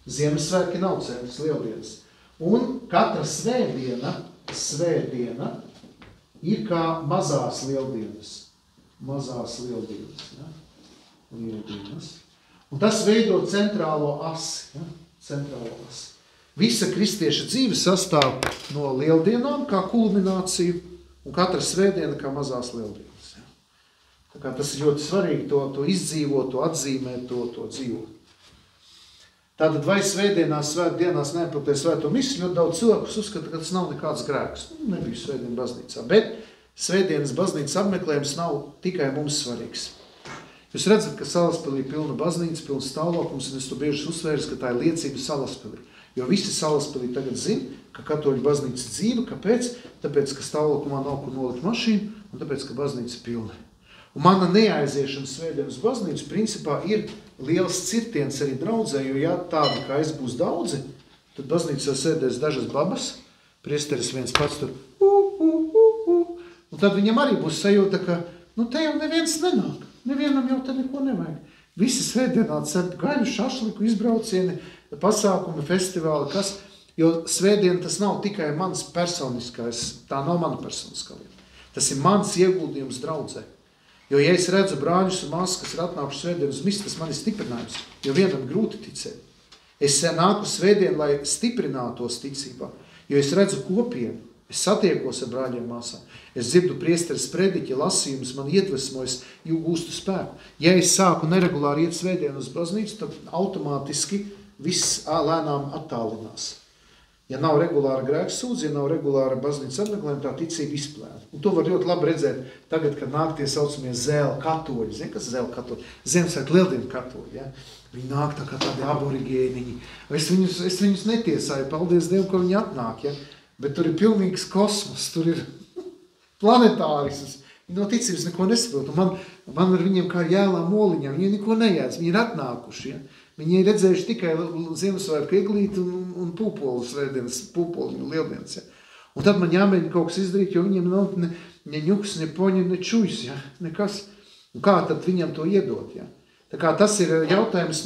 S1: Ziemassvētki nav centrs, lieldienas. Un katra svētdiena ir kā mazās lieldienas. Mazās lieldienas, ja? Lieldienas. Un tas veido centrālo asi, ja? Centrālo asi. Visa kristieša dzīve sastāv no lieldienām kā kulmināciju un katra svētdiena kā mazās lieldienas. Ja? Tā kā tas ir ļoti svarīgi to izdzīvot, to atzīmēt, to dzīvot. Tātad vai svētdienās, svētdienās neapiltē svēto misi, ļoti daudz cilvēkus uzskata, ka tas nav nekāds grēks. Nebija svētdiena baznīcā, bet svētdienas baznīcas apmeklējums nav tikai mums svarīgs. Jūs redzat, ka Salaspilī ir pilna baznīca, pilns stāvoklis, un es to bieži uzsvērs, ka tā ir liecība Salaspilī. Jo visi Salaspilī tagad zina, ka katoļu baznīca dzīva. Kāpēc? Tāpēc, ka stāvoklumā nav kur nolikt mašīnu, un tāpēc, ka baznīca pilna. Un mana neaiziešana svētdienas baznīcu principā ir liels cirtiens arī draudzē, jo ja tāda kā es būs daudzi, tad baznīcā sēdēs dažas babas, priesteris viens pats tur, un tad viņam arī būs sajūta, ka, te jau neviens nenāk, nevienam jau te neko nevajag. Visi svētdienā cep gaļu, šašliku, izbraucieni, pasākumi, festivāli, kas, jo svētdiena tas nav tikai mans personiskais, tā nav mana personiskā lieta. Tas ir mans ieguldījums draudzē. Jo, ja es redzu brāļus un māsas, kas ir atnākuši svētdienas misi, tas man ir stiprinājums, jo vienam grūti ticēt. Es nāku svētdien, lai stiprinātos ticībā, jo es redzu kopienu, es satiekos ar brāļiem māsām, es dzirdu priesteres prediķi, lasījumus, man iedvesmojas, gūstu spēku. Ja es sāku neregulāri iet svētdienu uz baznīcu, tad automātiski viss lēnām attālinās. Ja nav regulāra grēksūdze, ja nav regulāra baznīcas apmeklējuma, tā ticība izplēna. Un to var ļoti labi redzēt tagad, kad nāk tie saucamie zēla katoļi. Zini, kas zēla katoļi? Ziemassvētku lieldienu katoļi, ja? Viņi nāk tā kā tādi aborigēniņi. Es viņus netiesāju, paldies Dievam, ka viņi atnāk, ja? Bet tur ir pilnīgs kosmos, tur ir planetārisms. Viņi no ticības neko nesaprot. Man ar viņiem kā jēlām moliņām, viņi neko nejēdz, viņi ir atnākuši. Ja? Viņi ir redzējuši tikai Ziemassvētku eglīti un pūpolu svētdienas, pūpolu lieldienas. Ja? Un tad man jāmēģina kaut kas izdarīt, jo viņiem nav ne ņuks, ne poņa, ne čujs, ja? Nekas. Un kā tad viņam to iedot? Ja? Tā kā tas ir jautājums,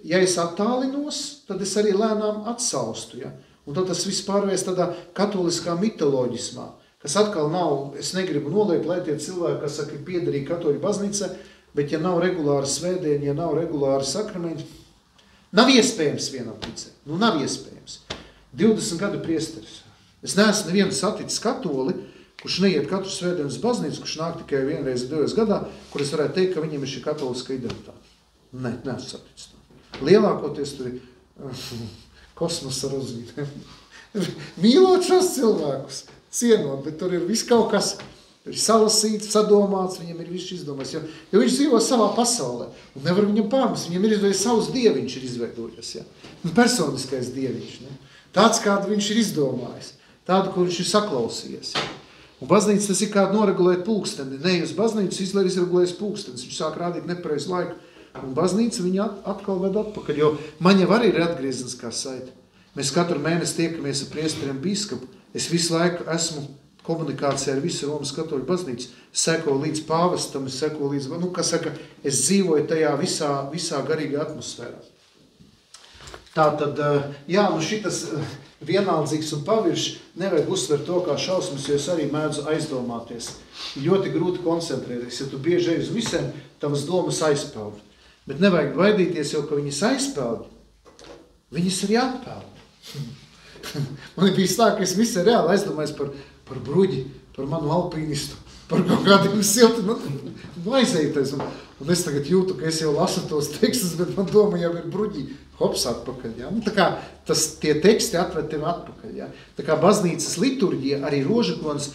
S1: ja es attālinos, tad es arī lēnām atsaustu. Ja? Un tad tas viss pārvērst tādā katoliskā mitoloģismā, kas atkal nav, es negribu noliekt, lai tie cilvēki, kas saka, ir piederīgi katoļu baznīcai, bet ja nav regulāri svētdieni, ja nav regulāri sakramenti, nav iespējams vienam ticēt. Nav iespējams. 20 gadu priesteris. Es neesmu nevienu saticis katoli, kurš neiet katru svētdienu uz baznīcu, kurš nāk tikai vienreiz 2 gadā, kur es varētu teikt, ka viņiem ir šī katoliska identitāte. Nē, neesmu saticis to. Lielākoties tur ir kosmosa rozīte. Mīlot šos cilvēkus. Cienot, bet tur ir viss kaut kas, ir salasīts, sadomāts, viņam ir viss izdomāts, jo viņš dzīvo savā pasaulē, un nevar viņam pārmest, viņam ir izveidojies savs dieviņš ir izveidojies, ja? Personiskais dieviņš, ne? Tāds, kādu viņš ir izdomājis, tādu, ko viņš ir saklausījies. Ja? Un baznīca tas ir kādu noregulēt pulksteni, ne uz baznīcu izregulējas pulkstenis, viņš sāk rādīt nepareizu laiku, un baznīca viņa atkal ved atpakaļ, jo man jau arī ir atgriezniskā saite. Mēs katru mēnesi tiekamies ar priesteriem bīskapu. Es visu laiku esmu komunikācijā ar visu Romas katoļu baznīcu. Es sekoju līdz pāvestam, es sekoju līdz, es dzīvoju tajā visā garīgā atmosfērā. Tātad, šitas vienaldzīgs un pavirši nevajag uzsvert to kā šausmas, jo es arī mēdzu aizdomāties. Ļoti grūti koncentrēties, ja tu bieži ej uz misēm, tavas domas aizpeld. Bet nevajag baidīties, jo, ka viņas aizpeld, viņas arī atpeld. Man ir bijis tā, ka es visai reāli aizdomājos par bruģi, par manu alpīnistu, par kaut kādiem silti, aizējieties. Un es tagad jūtu, ka es jau lasu tos tekstus, bet man doma jau ir bruģi, hops atpakaļ. Ja? Tā kā tie teksti atved tevi atpakaļ. Ja? Tā kā baznīcas liturģija, arī rožakronis,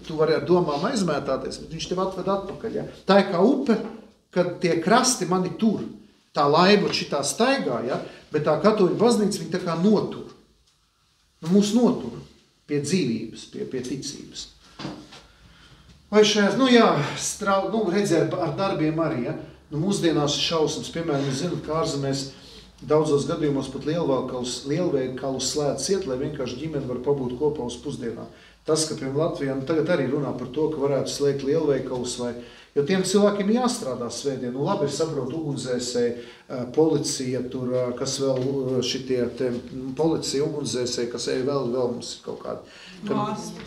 S1: tu vari ar domām aizmētāties, bet viņš tev atved atpakaļ. Ja? Tā ir kā upe, kad tie krasti mani tur. Tā laiba šitā staigā, ja? Bet tā katoļu baznīca viņa tā kā notur. Mūs notur pie dzīvības, pie ticības. Vai šajās, redzēt ar darbiem arī, ja? Mūsdienās ir šausmas, piemēram, es zinu, ka ārzemēs daudzos gadījumos pat lielveikalu slēdz ciet, lai vienkārši ģimene var pabūt kopā uz pusdienām. Tas, ka piemēram Latvijā tagad arī runā par to, ka varētu slēgt lielveikalus jo tiem cilvēkiem jāstrādā svētdien. Labi, ir saprot, ugunsdzēsēji, policija, tur, kas vēl šitie, policija, ugunsdzēsēji, kas vēl mums ir kaut kādi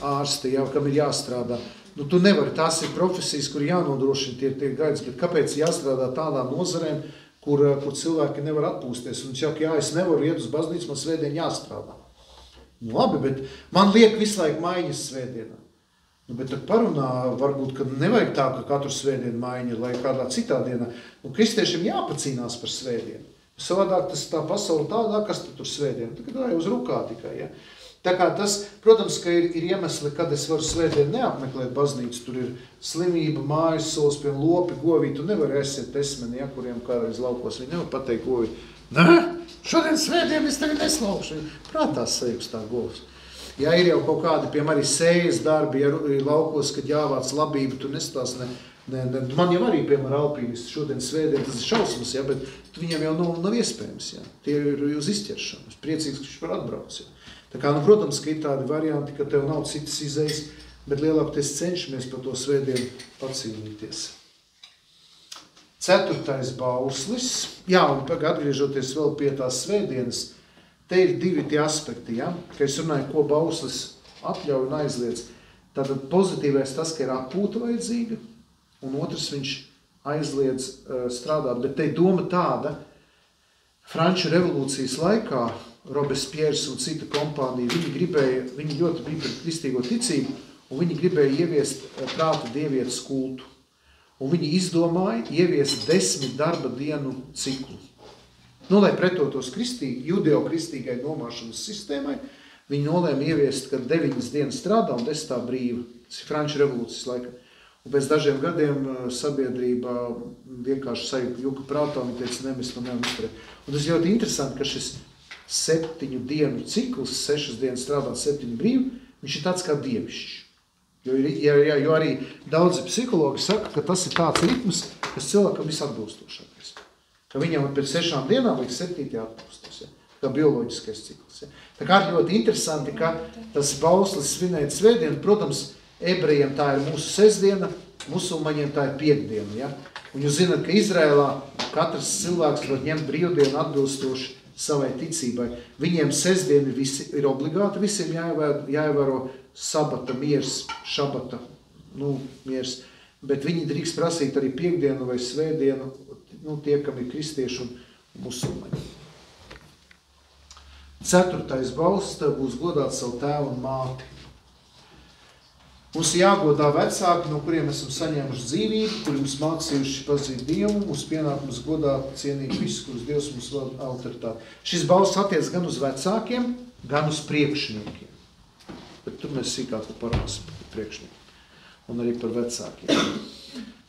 S1: ārsti, kam ir jāstrādā. Tu nevari, tās ir profesijas, kur jānodrošina tie gaidas, bet kāpēc jāstrādā tādām nozarēm, kur cilvēki nevar atpūsties? Un es nevaru iet uz baznīcu, man svētdien jāstrādā. Labi, bet man liek visu laiku maiņas svētdienā. Bet tad parunā, varbūt, ka nevajag tā, ka katru svētdienu maiņa, lai kādā citā dienā. Kristiešiem jāpacīnās par svētdienu. Savādāk tas tā pasaule tādā, kas tur svētdienu. Tagad tā jau uz rukā tikai, ja. Tā kā tas, protams, ka ir iemesli, kad es varu svētdienu neapmeklēt baznīcu. Tur ir slimība, mājas sols, piemēram, lopi, govī. Tu nevari esiet esmeni, ja, kuriem kādreiz laukos. Viņi nevar pateikt govī. Nē, šodien svētdienu es tagad neslaukšu. Prātās sajūgs tā govs. Ja ir jau kaut kādi, piemēram, arī sējas darbi, ja ir laukos, kad jāvāc labību, tu nestās, man jau arī, piemēram, alpīnisti šodien svētdien, tas ir šausmas, ja, bet viņam jau nav iespējams, ja. Tie ir uz izķeršanu, es priecīgs, ka viņš var atbrauc, ja. Tā kā, protams, ka ir tādi varianti, ka tev nav citas izejas, bet lielākoties cenšamies par to svētdienu pacīnīties. 4. bauslis, un atgriežoties vēl pie tās svētdienas, te ir 2 tie aspekti, ja? Ka es runāju, ko bauslis atļauj un aizliedz. Tātad pozitīvais tas, ka ir atpūta vajadzīga, un otrs viņš aizliedz strādāt. Bet te doma tāda, Franču revolūcijas laikā Robespierres un cita kompānija, viņi ļoti bija pret kristīgo ticību, un viņi gribēja ieviest prāta dievietes kultu. Un viņi izdomāja ieviest 10 darba dienu ciklu. Lai pretotos judeo-kristīgai nomāšanas sistēmai, viņi nolēma ieviest, ka 9 dienas strādā un 10 brīva. Tas ir Franču revolūcijas laika. Un pēc dažiem gadiem sabiedrība vienkārši sajuka prātā, viņi teica, mēs to nevaram uzturēt. Un tas ļoti interesanti, ka šis 7 dienu cikls, 6 dienas strādāt, 7 brīvi, viņš ir tāds kā dievišķis. Jo arī daudzi psihologi saka, ka tas ir tāds ritms, kas cilvēkam visatbilstošākais. Ka viņam pēc 6 dienām līdz 7. atpūstos, kā bioloģiskais cikls. Tā kā ļoti interesanti, ka tas bauslis svinēt svētdienu, protams, ebrejiem tā ir mūsu sestdiena, musulmaņiem tā ir piekdiena. Un jūs zināt, ka Izrēlā katrs cilvēks var ņemt brīvdienu atbilstoši savai ticībai. Viņiem sestdiena ir obligāti, visiem jāievēro sabata miers, šabata miers, bet viņi drīkst prasīt arī piekdienu vai svētdienu, tie, kam ir kristieši un musulmaņi. 4. bauslis, tev būs godāt savu tēvu un māti. Mums jāgodā vecāki, no kuriem esam saņēmuši dzīvību, kuri mums mācījuši pazīt Dievu, mums pienākums godāt cienīt visus, kurus Dievs mums vēl autoritāti. Šis bauslis attiec gan uz vecākiem, gan uz priekšniekiem. Bet tur mēs sīkāk parunāsim par priekšniekiem un arī par vecākiem.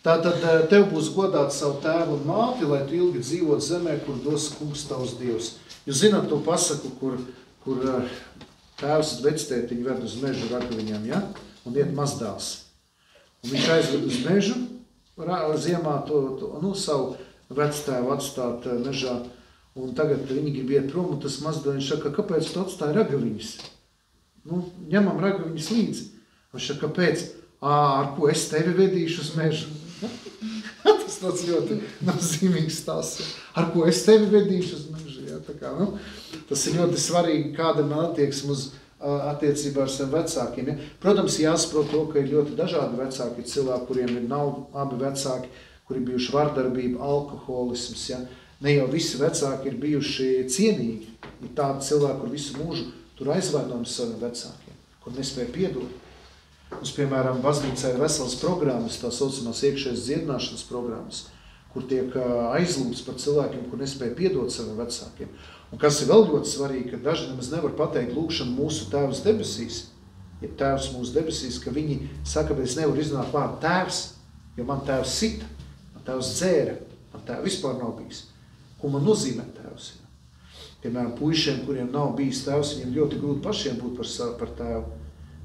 S1: Tātad tev būs godāt savu tēvu un māti, lai tu ilgi dzīvot zemē, kur dos kungs tavs Dievs. Jūs zināt to pasaku, kur tēvs vectētiņu ved uz mežu ragaviņām, un iet mazdās. Un viņš aizved uz mežu, ziemā savu vectēvu atstāt mežā, un tagad viņi grib iet prom, un tas mazdēļ saka, kāpēc tu atstāji ragaviņas? Ņemam ragaviņas līdzi. Viņš saka, kāpēc? Ar ko es tevi vedīšu uz mežu? Tas tāds ļoti nozīmīgs stāsts. Ar ko es tevi vedīšu uz mežu? Tas ir ļoti svarīgi, kāda man attieksme uz attiecībā ar saviem vecākiem. Protams, jāsaprot to, ka ir ļoti dažādi vecāki, cilvēki, kuriem nav abi vecāki, kuri bijuši vardarbība, alkoholisms. Ne jau visi vecāki ir bijuši cienīgi. Ir tādi cilvēki, kur visu mūžu tur aizvainojums saviem vecākiem, kur nespēja piedot. Mums, piemēram, baznīcā ir veselas programmas, tā saucamās iekšējas dziedināšanas programmas, kur tiek aizlūgts par cilvēkiem, kur nespēja piedot saviem vecākiem. Un kas ir vēl ļoti svarīgi, ka daži nemaz nevar pateikt lūgšanu mūsu tēvs debesīs, ja tēvs mūsu debesīs, ka viņi saka, bet es nevaru izrunāt vārdu tēvs, jo man tēvs sita, man tēvs dzēra, man tēvs vispār nav bijis. Ko man nozīmē tēvs? Piemēram, puišiem, kuriem nav bijis tēvs, viņiem ļoti grūti pašiem būt par tēvu.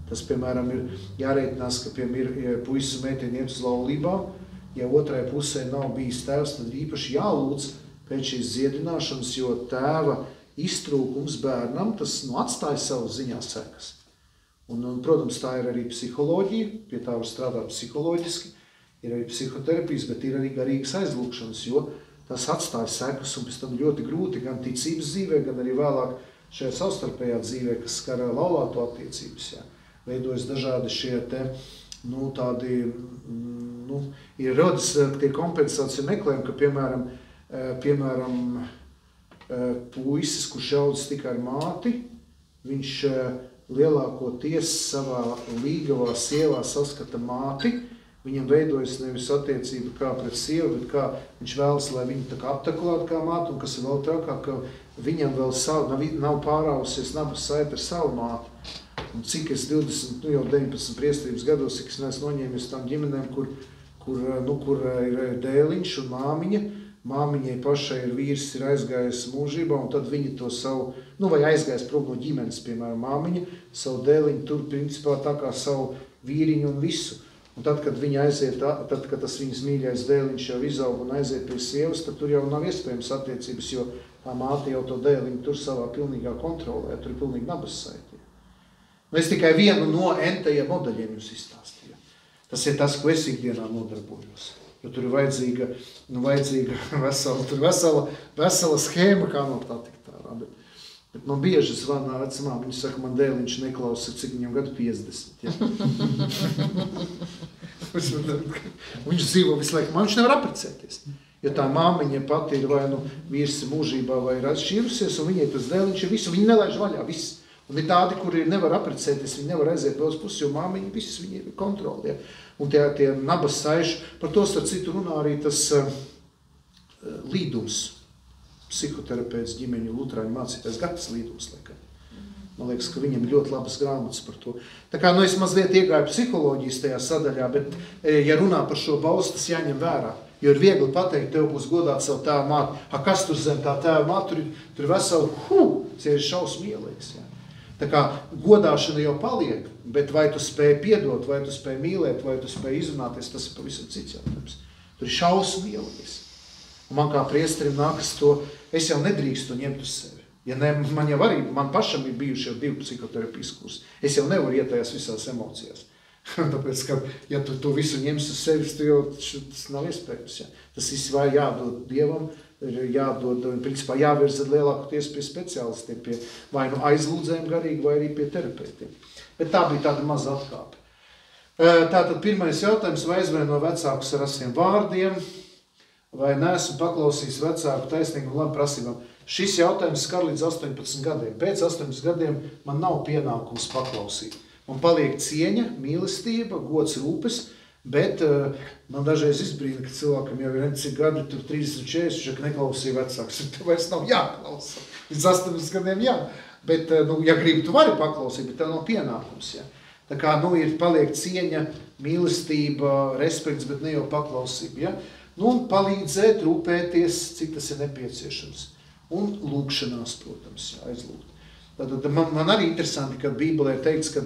S1: Tas, piemēram, ir jārēķinās, ka, piemēram, puisis un meiteni iet uz laulībām, ja otrai pusē nav bijis tēvs, tad īpaši jālūdz pēc šīs dziedināšanas, jo tēva iztrūkums bērnam, tas atstāja savu ziņā sekas. Un, protams, tā ir arī psiholoģija, pie tā var strādāt psiholoģiski, ir arī psihoterapijas, bet ir arī garīgas aizlūkšanas, jo tas atstāja sekas un pēc tam ļoti grūti gan ticības dzīvē, gan arī vēlāk šajā savstarpējā dzīvē, kas skar laulāto attiecības. Veidojas dažādi šie tādi, ir rodas tie kompensācija meklējumi, ka, piemēram, puisis, kurš audzis tikai ar māti, viņš lielākoties savā līgavā sievā saskata māti, viņam veidojas nevis attiecība kā pret sievu, bet kā viņš vēlas, lai viņu tā kā aptaklātu kā māti, un kas ir vēl trakāk, ka viņam vēl nav pārāvusies nabas saita ar savu māti. Un cik es 19 priestības gados, cik es neesmu noņēmies tām ģimenēm, kur ir dēliņš un māmiņa. Māmiņai pašai ir vīrs, ir aizgājis mūžībā, un tad viņi to savu, vai aizgājis prom no ģimenes, piemēram, māmiņa, savu dēliņu tur principā tā kā savu vīriņu un visu. Un tad, kad viņi aiziet, tad, kad tas viņas mīļais dēliņš jau izaug un aiziet pie sievas, tad tur jau nav iespējams attiecības, jo tā māte jau to dēliņu tur savā pilnīgā kontrolē, tur ir pilnīgi nabas saiti. Es tikai vienu no entajiem modeļiem jums izstāstīju. Tas ir tas, ko es ikdienā nodarbojos. Jo tur ir vajadzīga vesela schēma, kā no tā tikt ārā. Bet man bieži zvanā vecumā, viņi saka, man dēliņš neklausa, cik viņam gadu 50. Viņš dzīvo visu laiku, man viņš nevar apprecēties. Jo tā māmiņa pati ir vai vīrs mūžībā vai ir atšķīrusies, un viņai tas dēliņš ir visu, viņi nelaiž vaļā, viss. Un ir tādi, kuri nevar apprecēties, viņi nevar aiziet vēl uz pusi, jo māmiņa visus viņi ir kontroli. Un tie nabas saiši, par to starp citu runā arī tas Līdums, psihoterapeits ģimeņu luterāņu mācītājs Gatis Līdums. Man liekas, ka viņam ir ļoti labas grāmatas par to. Tā kā es mazliet iegāju psiholoģijas tajā sadaļā, bet ja runā par šo balstu, tas jāņem vērā. Jo ir viegli pateikt, tev būs godāt savu tēvu māti. Kas tur zem tā tēva māti? Tur veselu, tas ir šausmīlīgs. Tā kā godāšana jau paliek, bet vai tu spēj piedot, vai tu spēj mīlēt, vai tu spēj izrunāties, tas ir pavisam cits jautājums. Tur ir šausmīgais. Un man kā priesterim nākas to, es jau nedrīkstu ņemt uz sevi. Ja ne, man pašam ir bijuši jau 2 psihoterapijas kursi. Es jau nevaru iet tajās visās emocijās. Tāpēc, ka, ja tu to visu ņems uz sevis, tas nav iespējams. Ja. Tas viss vai jādod Dievam, jādod, principā jāvirza lielākoties pie speciālistiem, pie vai nu aizlūdzējiem garīgi, vai arī pie terapeitiem. Bet tā bija tāda maza atkāpe. Tātad pirmais jautājums, vai aizvaino vecākus ar asiem vārdiem, vai neesmu paklausījis vecāku taisnīgu un labu prasībām. Šis jautājums skar līdz 18 gadiem. Pēc 18 gadiem man nav pienākums paklausīt. Man paliek cieņa, mīlestība, gods, rūpes, bet man dažreiz izbrīna, ka cilvēkam jau ir cik gadi, tur 30, 40, šeit neklausīja vecāks. Tev vairs nav jāklausa. Līdz 18 gadiem jā. Bet, ja gribi, tu vari paklausīt, bet tev nav pienākums. Ja. Tā kā, paliek cieņa, mīlestība, respekts, bet ne jau paklausība. Ja. Un palīdzēt, rūpēties, cik tas ir nepieciešams. Un lūkšanās, protams, aizlūgt. Tad man arī interesanti, ka Bībelē ir teikts, ka,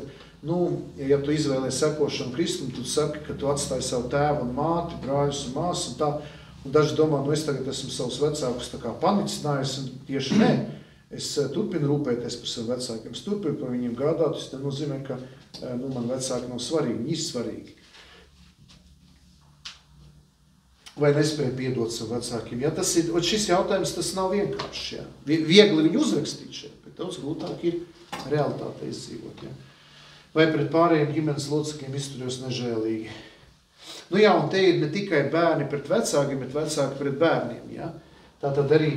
S1: ja tu izvēlies sekošanu Kristum, tu saki, ka tu atstāji savu tēvu un māti, brāļus un māsu un tā. Un daži domā, es tagad esmu savus vecākus tā kā panicinājis, un tieši nē. Es turpinu rūpēties par saviem vecākiem, es turpinu par viņiem gādāt, tas nozīmē, ka man vecāki nav svarīgi, viņi ir svarīgi. Vai nespēja piedot savu vecākiem. Ja, šis jautājums tas nav vienkāršs. Ja. Viegli viņu uzrakstīt šeit, bet daudz grūtāk ir realitāte izdzīvot. Ja. Vai pret pārējiem ģimenes locekļiem izturējos nežēlīgi. Un te ir ne tikai bērni pret vecākiem, bet vecāki pret bērniem. Ja. Tātad arī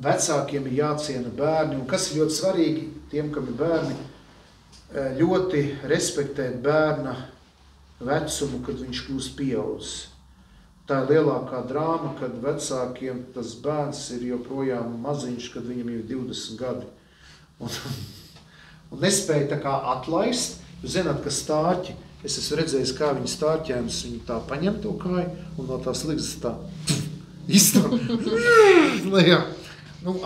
S1: vecākiem ir jāciena bērni. Un kas ir ļoti svarīgi tiem, kam ir bērni, ļoti respektēt bērna vecumu, kad viņš kļūst pieaudzis. Tā ir lielākā drāma, kad vecākiem tas bērns ir joprojām maziņš, kad viņam ir 20 gadi. Un nespēja tā kā atlaist. Jūs zināt, ka stārķi, es esmu redzējis, kā viņi stārķēnus, viņi tā paņem to kāju un no tās ligzas tā izstāv.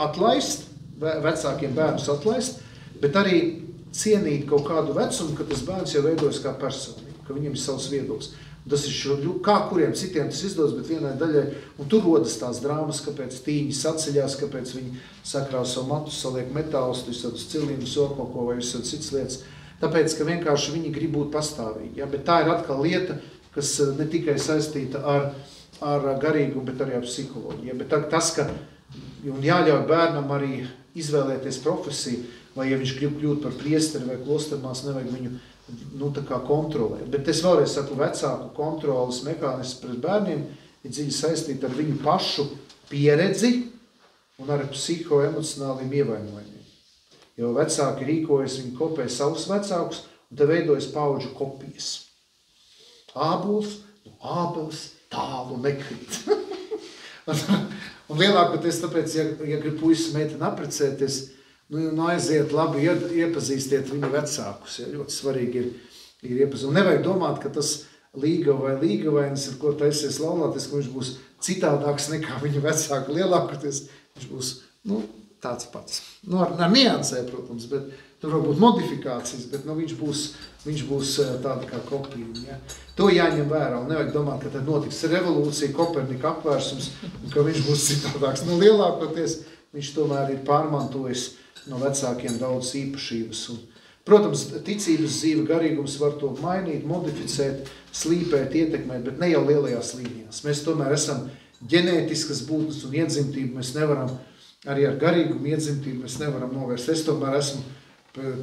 S1: Atlaist, vecākiem bērnus atlaist, bet arī cienīt kaut kādu vecumu, ka tas bērns jau veidojas kā personība, ka viņam ir savs viedoklis. Tas ir kā kuriem citiem tas izdodas, bet vienai daļai, un tur rodas tās drāmas, kāpēc tīņi saceļās, kāpēc viņi sakrāso matus, saliek metālus, visādus cilīnus, okoko vai visādas citas lietas. Tāpēc, ka vienkārši viņi grib būt pastāvīgi. Ja? Bet tā ir atkal lieta, kas ne tikai saistīta ar garīgumu, bet arī ar psiholoģiju. Ja? Bet tas, ka jāļauj bērnam arī izvēlēties profesiju, vai ja viņš grib kļūt par priesteri vai klostermās, nevajag viņu tā kā kontrolēt. Bet es vēlreiz saku, vecāku kontrolas mehānisms pret bērniem ir dziļi saistīti ar viņu pašu pieredzi un ar psihoemocionāliem ievainojumiem. Jo vecāki rīkojas, viņi kopē savus vecākus, un te veidojas paudžu kopijas. Ābols, ābels tālu nekrīt. Un lielākoties tāpēc, ja grib puisis meiteni apprecēties, aiziet labi, iepazīstiet viņu vecākus. Ja, ļoti svarīgi ir iepazīstīt. Un nevajag domāt, ka tas līgavainis, ar ko taisies laulāties, ka viņš būs citādāks nekā viņa vecāka. Lielākoties viņš būs tāds pats. Ar niansē, protams, bet tur var būt modifikācijas, bet viņš būs tāda kā kopija. Ja. To jāņem vērā un nevajag domāt, ka tad notiks revolūcija, Kopernika apvērsums un ka viņš būs citādāks. Lielākoties viņš tomēr ir pārmantojis no vecākiem daudz īpašības. Un, protams, ticības dzīve, garīgums var to mainīt, modificēt, slīpēt, ietekmēt, bet ne jau lielajās līnijās. Mēs tomēr esam ģenētiskas būtnes un iedzimtību, mēs nevaram, arī ar garīgumu iedzimtību mēs nevaram novērst. Es tomēr esmu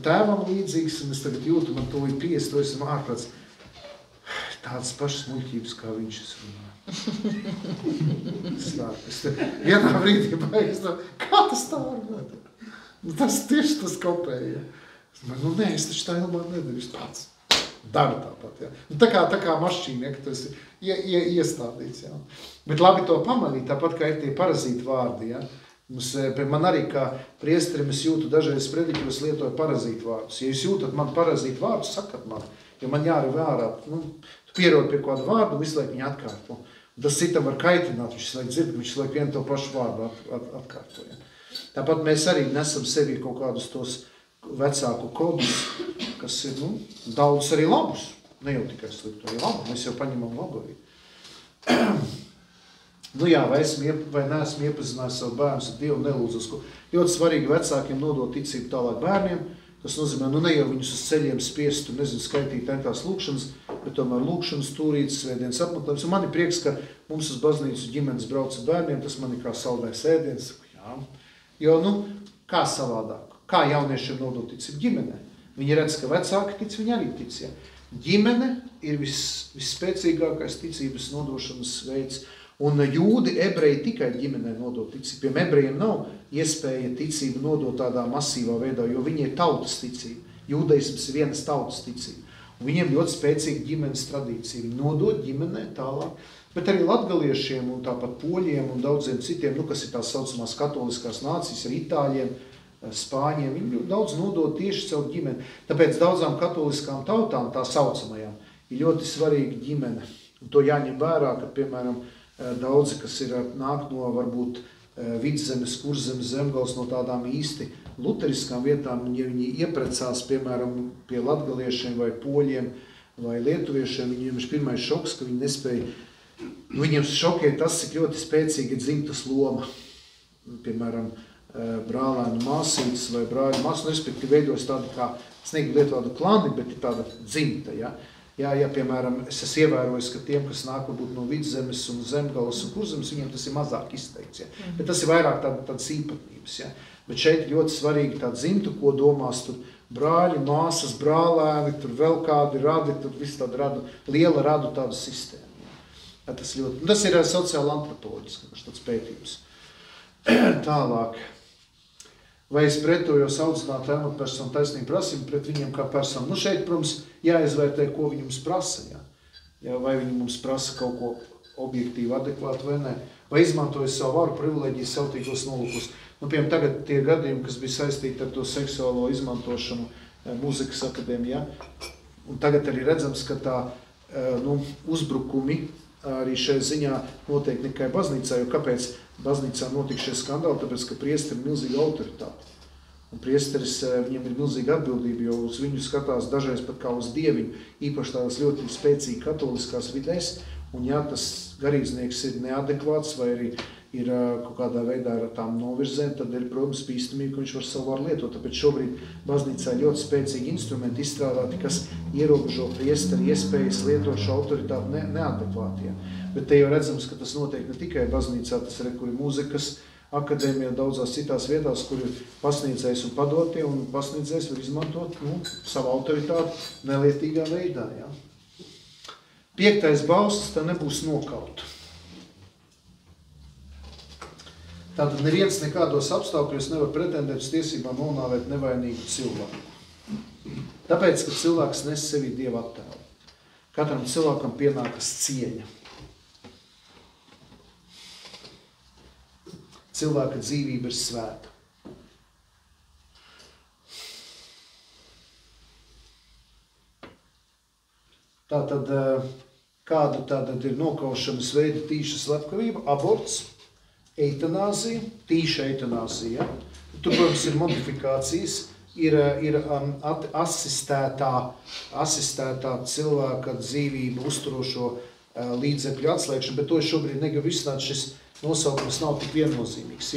S1: tēvam līdzīgs, un es tagad jūtu, man to ir 50, to esmu ārprāts. Tādas pašas muļķības, kā viņš es runāju. Vienā brīdī baigas, kā tas tā var būt? Tas tieši tas kopēja. Nē, es taču tā ilmāk nedarīšu tāds. Daru tāpat, ja. Tā kā mašīna, ka tas ir iestādīts, ja. Bet labi to pamanīt, tāpat kā ir tie parazīti vārdi, ja. Man arī kā priesterim es jūtu dažreiz prediķos lietoju parazītu vārdus. Ja jūs jūtat man parazītu vārdus, sakat man, jo man jāri vērā. Tu pierod pie kādu vārdu, visu laiku viņu atkārto. Tas citam var kaitināt, viņš laik dzird, viņš laik vienu to pašu vārdu atkārto, ja. Tāpat mēs arī nesam sevi kaut kādus tos vecāku kodus, kas ir, daudz arī labus. Ne jau tikai sliktu, arī labu. Mēs jau paņemam labu arī. Vai neesmu iepazinājis savu bērnu ar Dievu nelūdzos. Ļoti svarīgi vecākiem nodot ticību tālāk bērniem. Tas nozīmē, ne jau viņus uz ceļiem spiest, skaitīt entās lūkšanas, bet tomēr lūkšanas tūrītas, svētdienas apmeklējums. Un man ir prieks, ka mums uz baznīcu ģimenes brauc ar bērniem, tas man ir kā saldais ēdiens. Jā. Jo, kā savādāk? Kā jauniešiem nodot ticību ģimenē? Viņi redz, ka vecāki tic, viņi arī tic. Ja? Ģimene ir visspēcīgākais ticības nodošanas veids. Un jūdi, ebreji tikai ģimenē nodot ticību. Piemēram, ebrejiem nav iespēja ticību nodot tādā masīvā veidā, jo viņi ir tautas ticība. Jūdaisms ir vienas tautas ticība. Un viņiem ļoti spēcīga ģimenes tradīcija. Viņi nodot ģimenē tālāk. Bet arī latgaliešiem un tāpat poļiem un daudziem citiem, kas ir tās saucamās katoliskās nācijas, ar itāļiem, spāņiem, viņi daudz nodod tieši caur ģimeni. Tāpēc daudzām katoliskām tautām, tā saucamajām, ir ļoti svarīga ģimene. Un to jāņem vērā, ka, piemēram, daudzi, kas nāk no varbūt Vidzemes, Kurzemes, Zemgals, no tādām īsti luteriskām vietām, ja viņi ieprecās, piemēram, pie latgaliešiem vai poļiem vai lietuviešiem, viņiem ir pirmais šoks, ka viņi nespēja, viņiem šokē tas, cik ļoti spēcīgi ir dzimtas loma. Piemēram, brālēnu māsītes vai brāļu māsu, respektīvi veidos tādu kā, es negribu lietot klani, bet ir tāda dzimta, ja. Ja, piemēram, es esmu ievērojis, ka tiem, kas nāk varbūt no Vidzemes un Zemgalas un Kurzemes, viņiem tas ir mazāk izteikts. Ja. Bet tas ir vairāk tādas īpatnības. Ja. Bet šeit ļoti svarīgi tā dzimtu, ko domās tur brāļi, māsas, brālēni, tur vēl kādi radi, tur viss tāda liela radu tāda sistēma. Ja. Tas ir sociāli antropoloģiski, tāds pētījums. Tālāk. Vai es pretojos audzināt amatpersonu taisnību prasību pret viņiem kā personu? Šeit, protams, jāizvērtē, ko viņi mums prasa. Ja, vai viņi mums prasa kaut ko objektīvi, adekvātu vai nē. Vai izmantoja savu varu privileģiju savtīgos nolūkus. Piemēram, tagad tie gadījumi, kas bija saistīti ar to seksuālo izmantošanu mūzikas akadēmijā. Un tagad arī redzams, ka tā uzbrukumi arī šajā ziņā notiek ne tikai baznīcā, jo kāpēc baznīcā notika šie skandāli, tāpēc, ka priesteri ir milzīga autoritāte. Un priesteris, viņam ir milzīga atbildība, jo uz viņu skatās dažreiz pat kā uz dieviņu, īpaši tādas ļoti spēcīgi katoliskās vidēs, un ja tas garīdznieks ir neadekvāts vai arī ir kaut kādā veidā ar tām novirzēm, tad ir, protams, bīstamība, ka viņš var savu varu lietot. Tāpēc šobrīd baznīcā ļoti spēcīgi instrumenti izstrādāti, kas ierobežo priesteri iespējas lietot šo autoritāti neadekvāti. Ja. Bet te jau redzams, ka tas notiek ne tikai baznīcā, tas ir, kur ir mūzikas akadēmijā, daudzās citās vietās, kur ir pasniedzējs un padotie, un pasniedzējs var izmantot savu autoritāti nelietīgā veidā. Ja. 5. balsts, tā nebūs nokauta. Tātad neviens nekādos apstākļos nevar pretendēt uz tiesībām nonāvēt nevainīgu cilvēku. Tāpēc, ka cilvēks nes sevi Dieva attēlu. Katram cilvēkam pienākas cieņa. Cilvēka dzīvība ir svēta. Tātad, kāda tātad ir nokaušanas veida tīša slepkavība? Aborts, eitanāzija, tīša eitanāzija. Tur, protams, ir modifikācijas, ir asistētā cilvēka dzīvību uzturošo līdzekļu atslēgšana, bet to es šobrīd negribu izsnāt, šis nosaukums nav tik viennozīmīgs.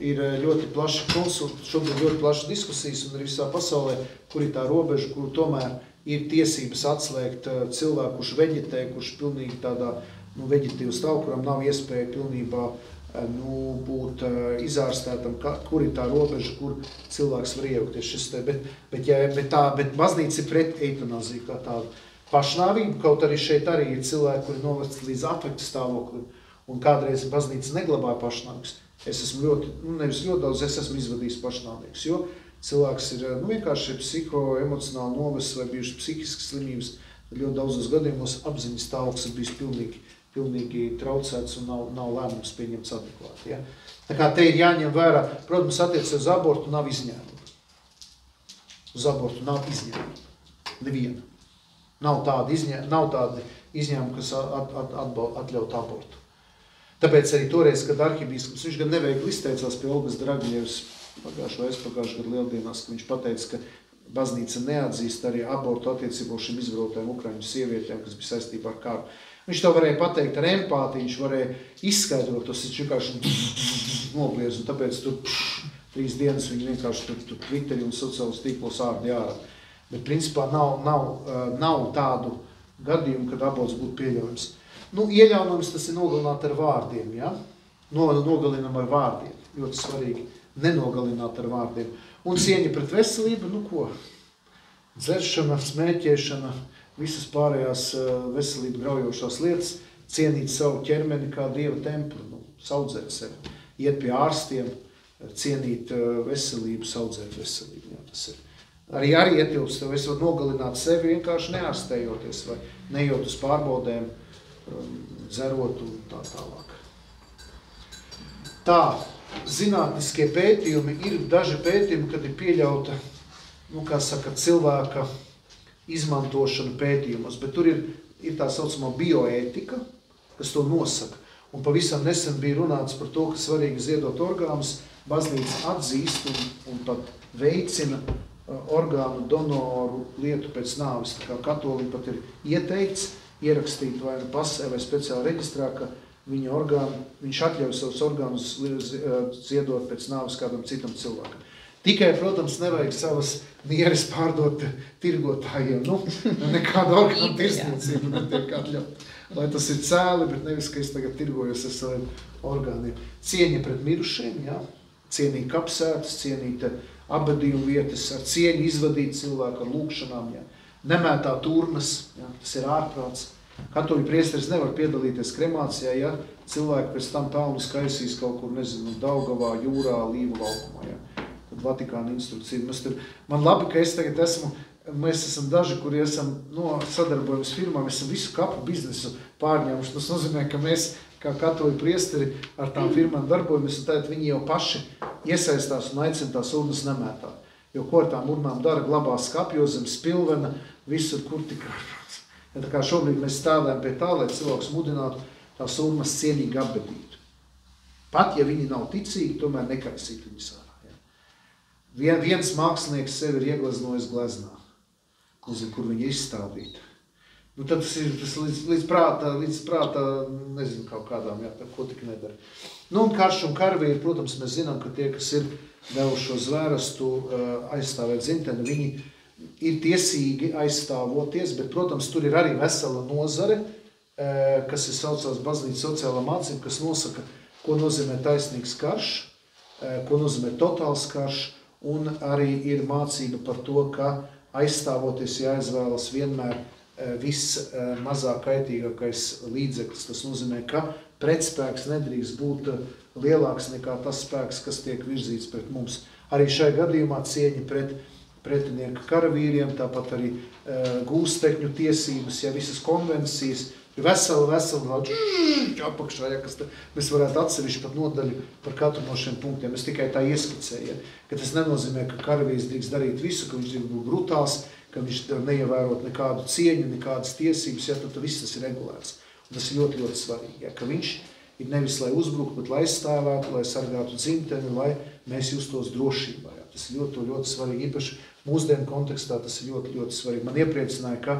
S1: Ir ļoti šobrīd ļoti plašas diskusijas un arī visā pasaulē, kur ir tā robeža, kur tomēr ir tiesības atslēgt cilvēku, kurš veģetē, kurš pilnīgi tādā veģetīvu stāvu, kuram nav iespēja pilnībā būt izārstētam, kur ir tā robeža, kur cilvēks var iejaukties. Bet baznīca ir pret eitanāziju kā tādu pašnāvību, kaut arī šeit arī ir cilvēki, kuri novest līdz afekta stāvoklim, un kādreiz baznīca neglabāja pašnāvīgus. Es esmu nevis ļoti daudz, es esmu izvadījis pašnāvīgus, jo cilvēks ir vienkārši psihoemocionāli novests vai bijuši psihiskas slimības, ļoti daudzos gadījumos apziņas stāvoklis ir bijis pilnīgi traucēts un nav lēmums pieņemts adekvāti. Ja? Tā kā te ir jāņem vērā, protams, attiecībā uz abortu nav izņēmuma. Uz abortu nav izņēmuma. Neviena. Nav tādi izņēmumi, kas atļaut abortu. Tāpēc arī toreiz, kad arhibīskaps, viņš gan neveikli izteicās pie Olgas Dragļevas pagājušajā gadu lieldienās, ka viņš pateica, ka baznīca neatzīst arī abortu attiecībā uz šīm izvarotajām ukraiņu sievietēm, kas bija saistībā ar karu. Viņš to varēja pateikt ar empātiju, viņš varēja izskaidrot, tas viņš vienkārši nobliez, un tāpēc tur 3 dienas viņi vienkārši tur Twitteri un sociālos tīklos ārdi ārā. Bet principā nav tādu gadījumu, kad aborts būtu pieļaujams. Ieļaunojums tas ir nogalināt ar vārdiem, ja? Nogalinam ar vārdiem, ļoti svarīgi, nenogalināt ar vārdiem. Un cieņa pret veselību, ko? Dzeršana, smēķēšana, visas pārējās veselību graujošās lietas, cienīt savu ķermeni kā Dieva templi, saudzēt sevi, iet pie ārstiem, cienīt veselību, saudzēt veselību. Jā, tas ir. Arī ietilpst, es varu nogalināt sevi vienkārši neārstējoties vai nejot uz pārbaudēm, dzerot un tā tālāk. Tā, zinātniskie pētījumi ir daži pētījumi, kad ir pieļauta, cilvēka izmantošana pētījumos, bet tur ir tā saucamā bioētika, kas to nosaka. Un pavisam nesen bija runāts par to, ka svarīgi ziedot orgānus, baznīca atzīst un pat veicina orgānu donoru lietu pēc nāves. Tā kā katolim pat ir ieteikts ierakstīt vai pasē vai speciāli reģistrā, ka viņš atļauj savus orgānus ziedot pēc nāves kādam citam cilvēkam. Tikai, protams, nevajag savas nieres pārdot tirgotājiem. Nekāda orgānu tirsniecība netiek atļaut. Lai tas ir cēli, bet nevis, ka es tagad tirgojos ar saviem orgāniem. Cieņa pret mirušiem, jā. Cienīt kapsētas, cienīt abadījumu vietas, ar cieņu izvadīt cilvēku ar lūkšanām, jā. Nemētāt urnas, jā. Tas ir ārprāts. Katoļu priesteris nevar piedalīties kremācijā, ja cilvēki pēc tam pelnu skaisīs kaut kur, Daugavā, jūrā, Līvu laukumā, jā. Tad Vatikāna instrukcija. Man labi, ka mēs esam daži, kuri esam sadarbojamies firmā, mēs esam visu kapu biznesu pārņēmuši. Tas nozīmē, ka mēs, kā katoļu priesteri, ar tām firmām darbojamies, un tad viņi jau paši iesaistās un aicina tās urnas nemētāt. Jo ko ar tām urnām dara, glabās kapjos zem spilvena, visur, kur tikai. Ja tā kā šobrīd mēs strādājam pie tā, lai cilvēks mudinātu tās urnas cienīgi apbedītu. Pat, ja viņi nav ticīgi, tomēr nekaisīt viņus ārā. Ja. Viens mākslinieks sevi ir iegleznojis gleznā. Nezinu, kur viņi izstādīti. Tad tas ir līdz prātā, nezinu, kaut kādām, jā, ko tik nedara. Un karš un karavīri, protams, mēs zinām, ka tie, kas ir devušo zvērestu aizstāvēt dzimteni, viņi ir tiesīgi aizstāvoties, bet, protams, tur ir arī vesela nozare, kas ir saucās baznīcas sociālā mācība, kas nosaka, ko nozīmē taisnīgs karš, ko nozīmē totāls karš, un arī ir mācība par to, ka aizstāvoties jāizvēlas vienmēr vismazāk kaitīgākais līdzeklis. Tas nozīmē, ka pretspēks nedrīkst būt lielāks nekā tas spēks, kas tiek virzīts pret mums. Arī šajā gadījumā cieņa pret pretinieka karavīriem, tāpat arī gūstekņu tiesības, ja visas konvencijas, vesela apakšā, ja, kas mēs varētu atsevišķi pat nodaļu par katru no šiem punktiem. Es tikai tā ieskicēju, ja, ka tas nenozīmē, ka karavīrs drīkst darīt visu, ka viņš drīkst būt brutāls, ka viņš neievērot nekādu cieņu, nekādas tiesības, ja, tad viss tas ir regulēts. Un tas ir ļoti, ļoti svarīgi, ja, ka viņš ir nevis, lai uzbruktu, bet lai aizstāvētu, lai sargātu dzimteni, lai mēs justos drošībā. Ja. Tas ir ļoti, ļoti svarīgi, īpaši mūsdienu kontekstā tas ir ļoti, ļoti svarīgi. Man iepriecināja, ka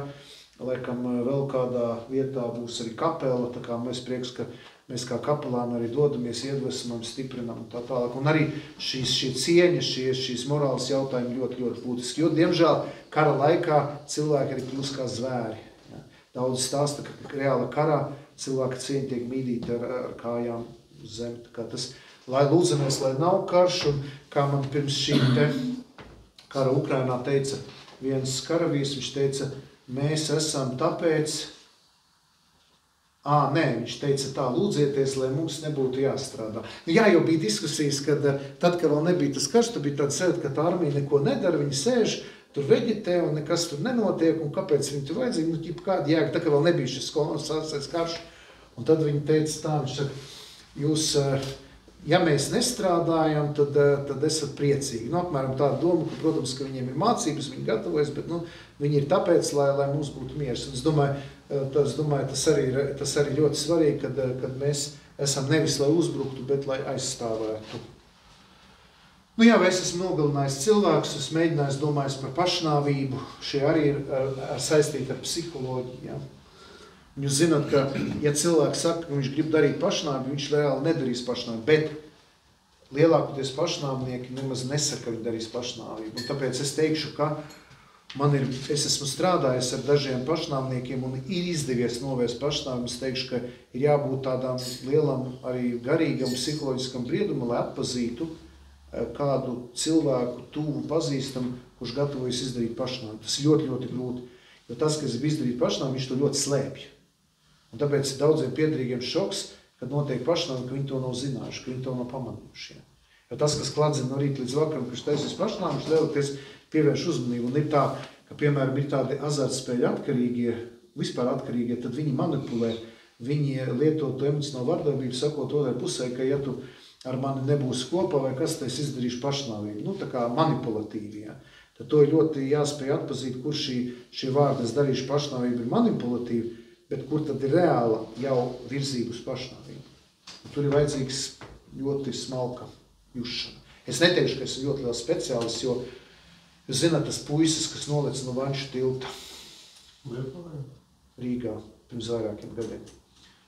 S1: laikam vēl kādā vietā būs arī kapela, tā kā mēs prieks, ka mēs kā kapelāni arī dodamies, iedvesmam, stiprinam un tā tālāk. Un arī šī cieņa, šīs morāles jautājumi ļoti, ļoti būtiski, jo, diemžēl, kara laikā cilvēki arī kļūst kā zvēri. Ja. Daudz stāsta, ka reāla karā cilvēka cieņa tiek mīdīta ar kājām uz zemi. Tā kā tas, lai lūdzamies, lai nav karš, un kā man pirms šī kara Ukrainā teica viens karavīrs, viņš teica, mēs esam tāpēc, viņš teica tā, lūdzieties, lai mums nebūtu jāstrādā. Jā, jau bija diskusijas, kad tad, kad vēl nebija tas karš, tad bija tāda sēde, ka tā armija neko nedara, viņi sēž, tur veģetē un nekas tur nenotiek, un kāpēc viņi tur vajadzīgi, kāda jēga, tā, ka vēl nebija šis kolonizācijas karš. Un tad viņi teica tā, viņš saka, jūs, ja mēs nestrādājam, tad esat priecīgi. Apmēram tāda doma, ka, protams, ka viņiem ir mācības, viņi gatavojas, bet viņi ir tāpēc, lai mums būtu miers. Un es domāju, tas arī ļoti svarīgi, kad mēs esam nevis, lai uzbruktu, bet lai aizstāvētu. Nu jā, vai es esmu nogalinājis cilvēkus, es mēģinājis domājis par pašnāvību, šie arī ir saistīti ar psiholoģiju. Ja? Jūs zināt, ka, ja cilvēks saka, ka viņš grib darīt pašnāvību, viņš reāli nedarīs pašnāvību, bet lielākoties pašnāvnieki nemaz nesaka, ka viņi darīs pašnāvību. Un tāpēc es teikšu, ka es esmu strādājis ar dažiem pašnāvniekiem un ir izdevies novērst pašnāvību. Es teikšu, ka ir jābūt tādām lielam arī garīgam, psiholoģiskam briedumam, lai atpazītu kādu cilvēku tuvu pazīstam, kurš gatavojas izdarīt pašnāvību. Tas ir ļoti, ļoti grūti, jo tas, kas grib izdarīt pašnāvību, viņš to ļoti slēpj. Un tāpēc ir daudziem piederīgiem šoks, kad notiek pašnāvība, ka viņi to nav zinājuši, ka viņi to nav pamanījuši. Ja. Jo tas, kas kladzina no rīta līdz vakaram, kurš taisīs pašnāvību, viņš lielākoties pievērš uzmanību. Un ir tā, ka, piemēram, ir tādi azartspēļu atkarīgie, vispār atkarīgie, tad viņi manipulē, viņi lieto to emocionālu vardarbību, sakot otrai pusē, ka ja tu ar mani nebūs kopā, vai kas, tad es izdarīšu pašnāvību. Nu, tā kā manipulatīvi, ja. Tad to ir ļoti jāspēj atpazīt, kur šie vārdi es darīšu pašnāvību ir manipulatīvi, bet kur tad ir reāla jau virzība uz pašnāvību. Un tur ir vajadzīgs ļoti smalka jušana. Es neteikšu, ka esmu ļoti liels speciālists, jo jūs zināt, tas puisis, kas nolec no Vanšu tilta Rīgā pirms vairākiem gadiem.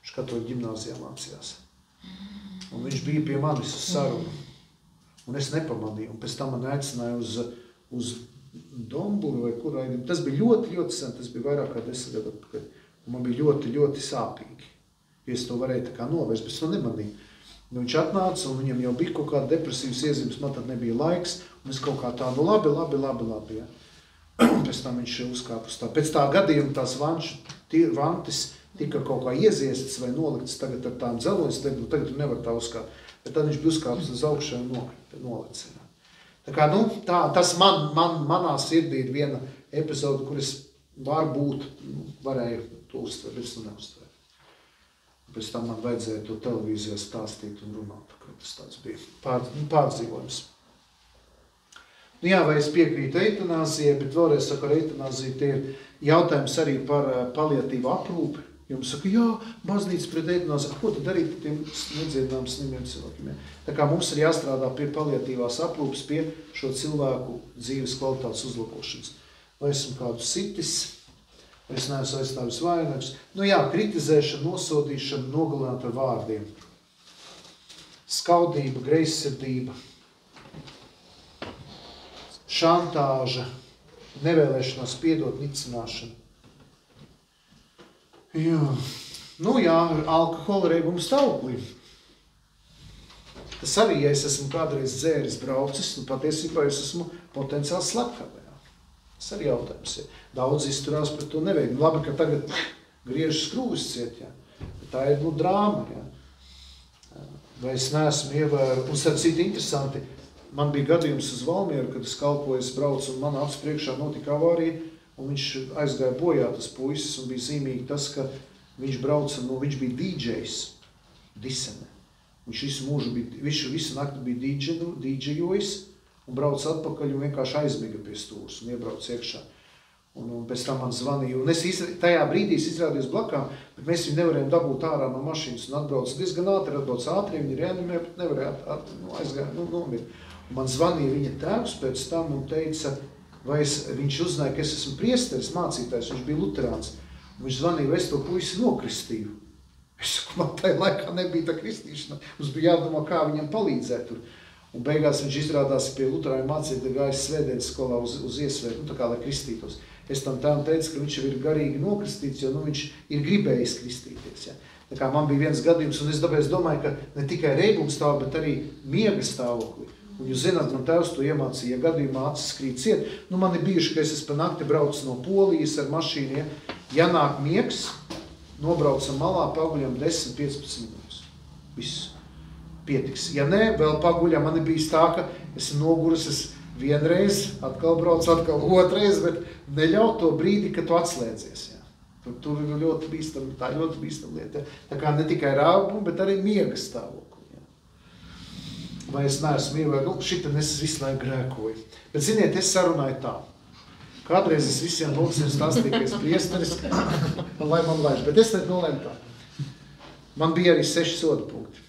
S1: Viņš katoļu ģimnāzijā mācījās. Un viņš bija pie manis uz sarunu. Un es nepamanīju. Un pēc tam man aicināja uz Dombuli vai kur. Tas bija ļoti, ļoti sen. Tas bija vairāk kā 10 gadu atpakaļ. Un man bija ļoti, ļoti sāpīgi. Es to varēju tā kā novērst, bet es to nemanīju. Nu, viņš atnāca un viņam jau bija kaut kāda depresīvas iezīmes. Man tad nebija laiks. Un es kaut kā tādu labi. Ja. Un pēc tam viņš uzkāpa uz tā. Pēc tā gadījuma tās vantis tika kaut kā ieziestas vai noliktas tagad ar tām dzeloņas, tagad tu nevar tā uzkāpt. Bet tad viņš bija uzkāpis uz augšā un nolicis. Tā kā, tas manā sirdī ir viena epizode, kur es varēju to uztvert, bet es to neuztvēru. Pēc tam man vajadzēja to televīzijā stāstīt un runāt, kā tas tāds bija pārdzīvojums. Nu jā, vai es piekrītu eitanāzijai, bet vēlreiz saku, ar eitanāziju tie ir jautājums arī par paliatīvu aprūpi. Jums saka, jā, baznīca pret eitanāziju, ko tad darīt tiem nedziedinām slimiem cilvēkiem? Tā kā mums ir jāstrādā pie paliatīvās aprūpes, pie šo cilvēku dzīves kvalitātes uzlabošanas. Vai esmu kādu sitis, vai es neesmu aizstāvis vainagus. Nu jā, kritizēšana, nosodīšana, nogalināt ar vārdiem. Skaudība, greizsirdība, šantāža, nevēlēšanās piedot, nicināšana. Jā, alkohola reibums tauklī. Tas arī, ja es esmu kādreiz dzēris braucis, patiesībā es esmu potenciāls slepkavē. Tas arī jautājums ir. Daudz izturās pret to nevajag. Labi, ka tagad griežas skrūvis ciet, jā. Tā ir, drāma, jā. Vai es neesmu ievēru. Un starp citu interesanti, man bija gadījums uz Valmieru, kad es kalpoju, es braucu un man acs priekšā notika avārija. Un viņš aizgāja bojā, tas puisis, un bija zīmīgi tas, ka viņš brauca, viņš bija DJs, Disene. Viņš visu nakti bija DJojis, un brauca atpakaļ un vienkārši aizmiga pie stūras un iebrauca iekšā. Un pēc tam man zvanīja, un es tajā brīdī izrādījos blakām, bet mēs viņu nevarējām dabūt ārā no mašīnas, un atbrauca diezgan ātri, viņi reanimē, bet nevarēja aizgāja, nomira. Un man zvanīja viņa tēvs pēc tam un teica, viņš uzzināja, ka es esmu priesteris, mācītājs, viņš bija luterāns. Viņš zvanīja, vai es to puisi nokristīju. Es saku, man tajā laikā nebija tā kristīšana. Mums bija jādomā, kā viņam palīdzēt tur. Un beigās viņš izrādās pie luterāņu mācītāja gājis svētdienas skolā uz iesvērt, tā kā lai kristītos. Es tam tēvam teicu, ka viņš jau ir garīgi nokristīts, jo viņš ir gribējis kristīties. Ja. Tā kā man bija viens gadījums, un es tāpēc domāju, ka ne tikai reibums stāv, bet arī miega stāvokli. Un jūs zināt, man tēvs to iemācīja, ja gadījumā acis krīt ciet. Man ir bijuši, ka es pa nakti braucu no Polijas ar mašīnu, ja nāk miegs, nobraucam malā, paguļam 10-15 minūtes. Viss pietiks. Ja nē, vēl paguļam, man ir bijis tā, ka esmu noguris, es vienreiz, atkal braucu, atkal otrais, bet neļaut to brīdi, ka tu atslēdzies. Ja. Tur ir ļoti bīstama, tā ļoti bīstama lieta. Ja. Tā kā ne tikai rābuma, bet arī miega stāvokli. Vai es neesmu ievēru, šitam es visu laiku grēkoju. Bet, ziniet, es sarunāju tā. Kādreiz es visiem lūksiem stāstīju, ka es priesteris, lai man laiž. Bet es nolēmu tā. Man bija arī 6 soda punkti.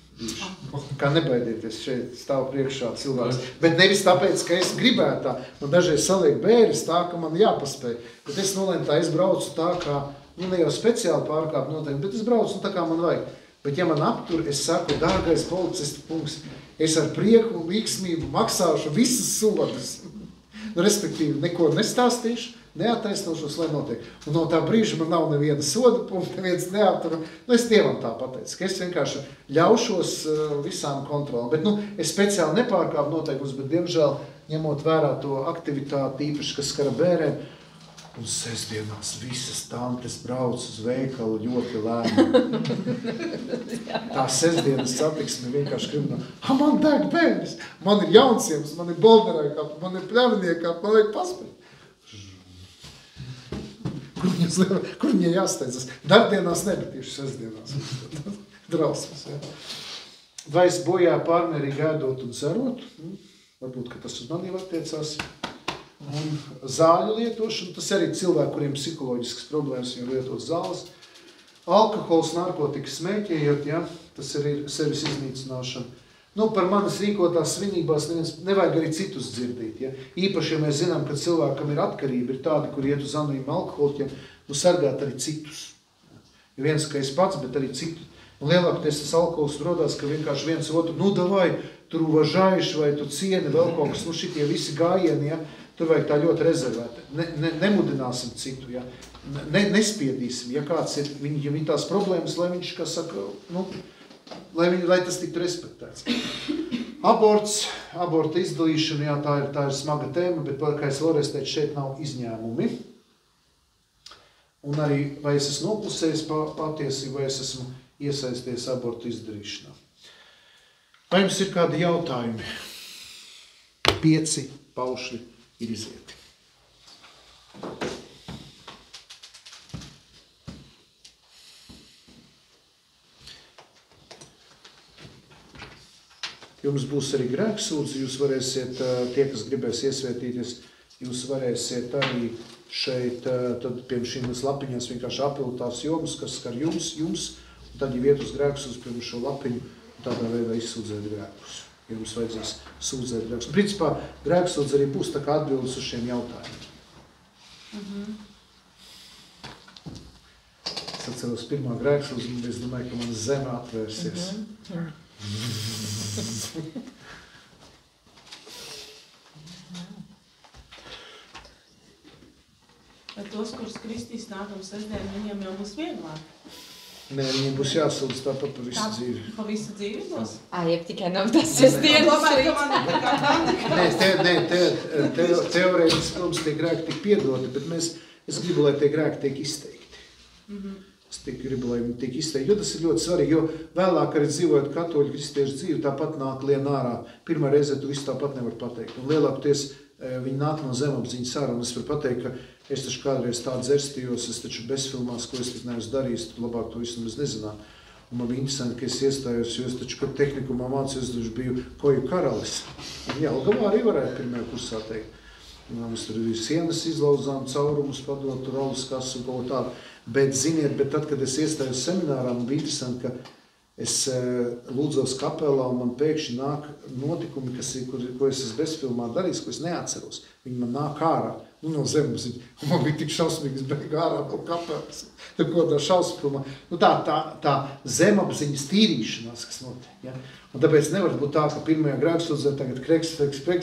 S1: Kā nebaidieties, šeit stāv priekšā cilvēks. Bet nevis tāpēc, ka es gribētu tā. Man dažreiz saliek bēris tā, ka man jāpaspēj. Bet es nolēmu tā, es braucu tā, kā, ne jau speciāli pārkāp noteikti, bet es braucu tā, kā man vajag. Bet ja man aptur, es saku, dārgais policista kungs, es ar prieku un līksmību maksāšu visas sodas. Respektīvi, neko nestāstīšu, neattaisnošos, lai notiek. Un no tā brīža man nav neviena soda punkta, neviens neaptur. Es Dievam tā pateicu, ka es vienkārši ļaušos visām kontrolām. Bet es speciāli nepārkāpu noteikumus, bet diemžēl, ņemot vērā to aktivitāti, īpaši, kas skara bērēm, un sestdienās visas tantes brauc uz veikalu ļoti lēni. Tā sestdienas satiksme vienkārši kriminā. Man deg bērnis, man ir jaunsiems, man ir bolderēkāp, man ir pļaviniekāp, man vajag paspēt. Kur viņai jāsteidzas? Darbdienās nebija tieši sestdienās. Drausmas, jā. Vai es bojā pārmērīgi ēdot un dzerot? Varbūt, ka tas uz manī attiecās. Un zāļu lietošana, tas arī cilvēki, kuriem psiholoģiskas problēmas, viņu lietot zāles. Alkohols, narkotikas smēķējot, ja, tas arī ir sevis iznīcināšana. Par manas rīkotās svinībās nevajag arī citus dzirdīt. Ja. Īpaši, ja mēs zinām, ka cilvēkam ir atkarība, ir tādi, kur iet uz anonīmu alkoholiķiem, sargāt arī citus. Ja viens, ka es pats, bet arī citu. Un lielākoties tas alkohols rodās, ka vienkārši viens otru, davai, tur uvažājuši, vai tu cieni, vēl kaut kas, šitie visi gājieni, ja. Tur vajag tā ļoti rezervēti. Nemudināsim citu, ja. Nespiedīsim, ja kāds ir, ja viņi tās problēmas, lai viņš, kā saka, lai tas tiktu respektēts. Aborta izdalīšana, jā, tā ir smaga tēma, bet, kā es vēlreiz teicu, šeit nav izņēmumi. Un arī, vai es esmu noklusējis patiesību, vai es esmu iesaisties abortu izdarīšanā. Vai jums ir kādi jautājumi? 5 paušļi ir izieti. Jums būs arī grēksūdzi, jūs varēsiet, tie, kas gribēs iesvētīties, jūs varēsiet arī šeit, tad pie šīm lapiņās vienkārši apvilkt tās jomas, kas skar jums, un tad, ja iet uz grēksūdzi pie šo lapiņu, tādā veidā izsūdzēt grēkus. Ja jums vajadzēs sūdzēt grēkus. Principā, grēksūdzi arī būs tā kā atbildes uz šiem jautājumiem. Es atceros pirmā grēksūdzi, un es domāju, ka man zeme atvērsies.
S2: Bet tos, kurus Kristīs nākam sestdien, viņiem jau būs vieglāk.
S1: Nē, viņiem būs jāsūdz tāpat pa visu dzīvi.
S2: Pa visu dzīvi būs?
S3: Jeb tikai nav tas sestdienas
S1: līdz. Teorētiski, protams, tie grēki tiek piedoti, bet es gribu, lai tie grēki tiek izteikti. Es gribu, lai viņi tiek izteikti, jo tas ir ļoti svarīgi, jo vēlāk arī dzīvojot katoļu kristiešu dzīvi, tāpat nāk lien ārā. Pirmā reize tu visu tāpat nevar pateikt. Un lielākoties viņi nāk no zemapziņas ārā, un es varu pateikt, ka es taču kādreiz tā dzerstījos, es taču bezfilmās, ko es tik neesmu darījis, tad labāk to visu nemaz nezināt. Un man bija interesanti, ka es iestājos, jo es taču, kad tehnikumā mācījos, taču biju koju karalis. Un Jelgavā arī varētu pirmajā kursā teikt. Mēs tur sienas izlauzām, caurumus padot, tur alus kasu un kaut tādu. Bet, ziniet, tad, kad es iestājos seminārā, man bija interesanti, ka es lūdzos kapelā un man pēkšņi nāk notikumi, ko es esmu bezfilmā darījis, ko es neatceros. Viņi man nāk ārā, no zemes. Un man bija tik šausmīgi, es beigā ārā no kapelas. Tā ko tā šausmfilmā. Tā zemapziņas tīrīšanās, kas notiek. Ja? Un tāpēc nevar būt tā, ka pirmajā grēksūdzē tagad kreks,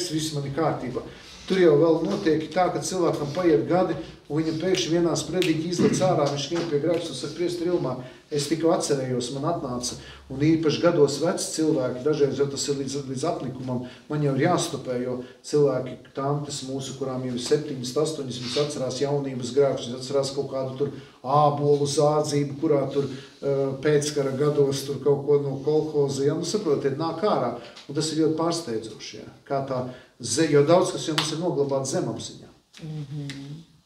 S1: viss man ir kārtībā. Tur jau vēl notiek tā, ka cilvēkam paiet gadi, un viņam pēkšņi vienā spredīķi izlec ārā, viņš skrien pie grēksūdzes ar priesteri Ilmā. Es tikko atcerējos, man atnāca, un īpaši gados veci cilvēki, dažreiz jau tas ir līdz apnikumam, man jau ir jāstopē, jo cilvēki, tantes mūsu, kurām jau ir 7, 8, viņas atcerās jaunības grēkus, viņas atcerās kaut kādu tur ābolu zādzību, kurā tur pēckara gados tur kaut ko no kolhoza, ja, saprotiet, nāk ārā, un tas ir ļoti pārsteidzoši, ja, kā tā, jo daudz, kas jau mums ir noglabāts zemapziņā.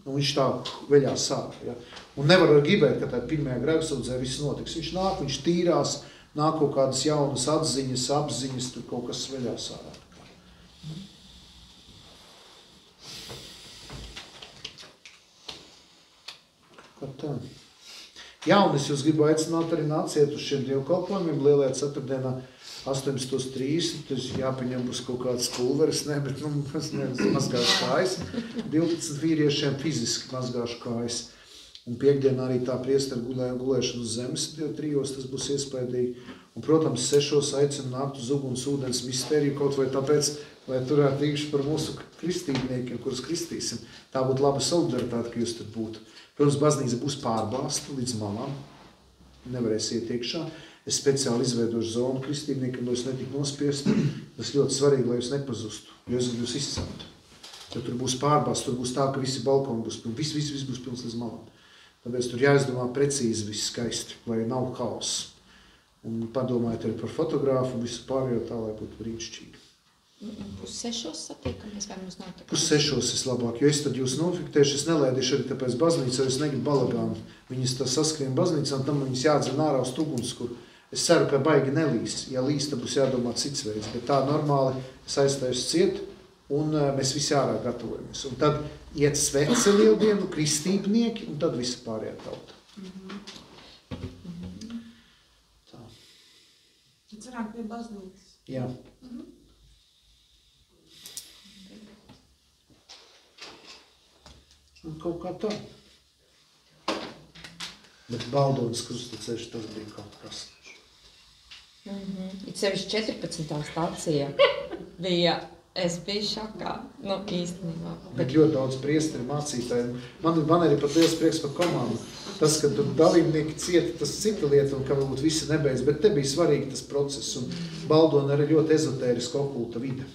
S1: Un viņš tā veļās ārā. Ja? Un nevar gribēt, ka tā pirmajā grēksūdzē viss notiks. Viņš nāk, viņš tīrās, nāk kaut kādas jaunas atziņas, apziņas, tur kaut kas veļās ārā. Kā tā? Jā, un es jūs gribu aicināt arī nāciet uz šiem dievkalpojumiem lielajā ceturtdienā 18.30, tas jāpaņem būs kaut kāds pulveris, bet es mazgāšu kājas. 12 vīriešiem fiziski mazgāšu kājas. Un piekdienā arī tā priestara gulēšana uz zemes, 3, tas būs iespaidīgi. Un, protams, 6 aicinu nākt uz uguns ūdens mistēriju, kaut vai tāpēc, lai turētu īkši par mūsu kristīniekiem, kurus kristīsim. Tā būtu laba solidaritāte, ka jūs tur būtu. Protams, baznīca būs pārbāsta līdz malām, nevarēs iet iekšā. Es speciāli izveidošu zonu kristīniekiem, lai jūs netik nospiest. Tas ļoti svarīgi, lai jūs nepazustu, jo es gribu jūs izcelt. Jo tur būs pārbāsta, tur būs tā, ka visi balkoni būs pilni, viss būs pilns līdz malām. Tāpēc tur jāizdomā precīzi viss skaisti, lai nav hauss. Un padomājiet arī par fotogrāfu, visu pārējo tā, lai būtu brīnišķīgi.
S3: 5:30 satiekamies, vai mums nav tā?
S1: 5:30 labāk, jo es tad jūs nofiktēšu, es nelaidīšu arī tāpēc baznīcā, es negribu balagānu. Viņas tā saskrien baznīcā, un tam viņas jādzen ārā uz uguns, kur es ceru, ka baigi nelīs. Ja līs, tad būs jādomā cits veids, bet tā normāli es aizstājuši ciet, un mēs visi ārā gatavojamies. Un tad iet svece lieldienu, kristībnieki, un tad visa pārējā tauta. Tā.
S2: Tad cerāk pie baznīcas.
S1: Jā. Un kaut kā tā. Bet Baldonas krustaceļš, tas bija kaut kas.
S3: It sevišķi 14. stācija bija, es biju šokā, īstenībā.
S1: Bet ļoti daudz priesteri mācītāji. Man arī pat liels prieks par komandu. Tas, ka tur dalībnieki cieta, tas cita lieta, un ka varbūt visi nebeidz, bet te bija svarīgi tas process, un Baldona arī ļoti ezotēriska okulta vide.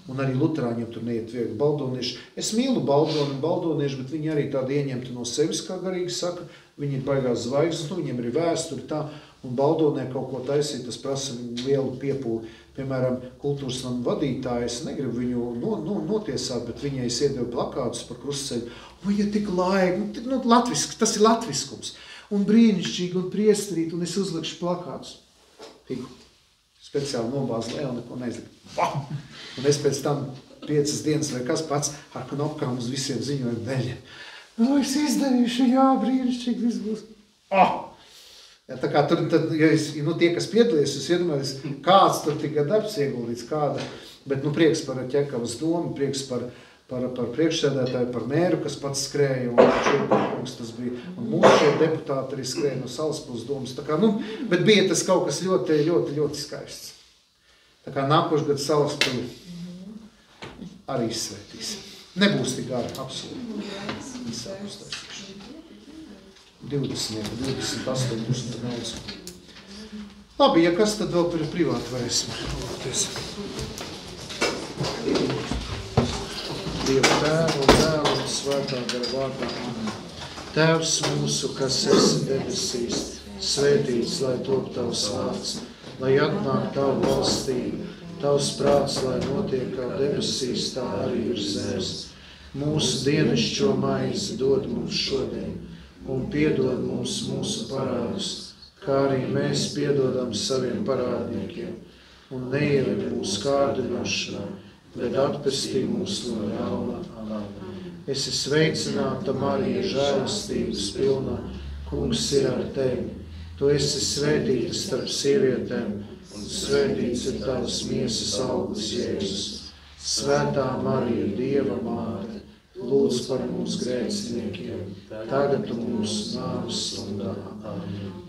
S1: Un arī luterāņiem tur neiet viegli. Baldonieši, es mīlu Baldonu un baldonieši, bet viņi arī tādi ieņemti no sevis, kā garīgi saka. Viņi ir baigās zvaigznes, viņiem ir vēsturi tā, un Baldonē kaut ko taisīt, tas prasa lielu piepūli. Piemēram, kultūras nama vadītāja, es negribu viņu notiesāt, bet viņai es iedevu plakātus par krustceļu. Viņa tik laigi, latviski, tas ir latviskums. Un brīnišķīgi, un priesterīt, un es uzlikšu plakātus. Figu. Speciāli nobāzu lēlu, neko neizliku. Un es pēc tam 5 dienas vai kas pats ar knopkām uz visiem ziņojumu veļiem. Es izdarīšu, jā, brīnišķīgi, viss būs. Ja, tā kā tur, ja tie, kas piedalījies, jūs iedomājaties, kāds tur tika darbs ieguldīts, kāda, bet prieks par Ķekavas domu, prieks par priekšsēdētāju, par mēru, kas pats skrēja, un Čurkungs tas bija, un mūsu šie deputāti arī skrēja no Salaspils domas, tā kā, bet bija tas kaut kas ļoti, ļoti, ļoti skaists. Tā kā nākošu gadu Salaspili arī izsvētīs. Nebūs tik gari, absolūti. 20, 28 būs un tad daudz. Labi, ja kas, tad vēl par privātu varēsim runāties. Dieva Tēva un Dēla un Svētā gara vārdā. Tēvs mūsu, kas esi debesīs, svētīts, lai top tavs vārds, lai atnāk tavu valstību, tavs prāts, lai notiek kā debesīs, tā arī ir zemes. Mūsu dienascho maizi dod mums šodien, un piedod mums mūsu parādus, kā arī mēs piedodam saviem parādniekiem, un neieved mūsu kārdināšanā, bet atpestī mūs no ļauna. Esi sveicināta, Marija, žēlastības pilna, Kungs ir ar tevi. Tu esi svētīta starp sievietēm, un svētīts ir tavas miesas auglis Jēzus. Svētā Marija, Dieva māte, lūdz par mums grēciniekiem, tagad un mūsu nāves stundā.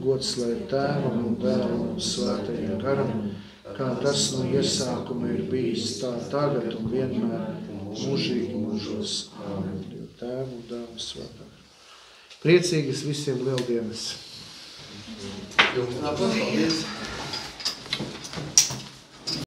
S1: Gods lai Tēvam un Dēlam un Svētajam garam, kā tas no iesākuma ir bijis, tā tagad un vienmēr, mūžīgi mūžos. Āmen. Tēvam un Dēlam Svētā. Priecīgas visiem lieldienas!
S4: Jums nākot, paldies!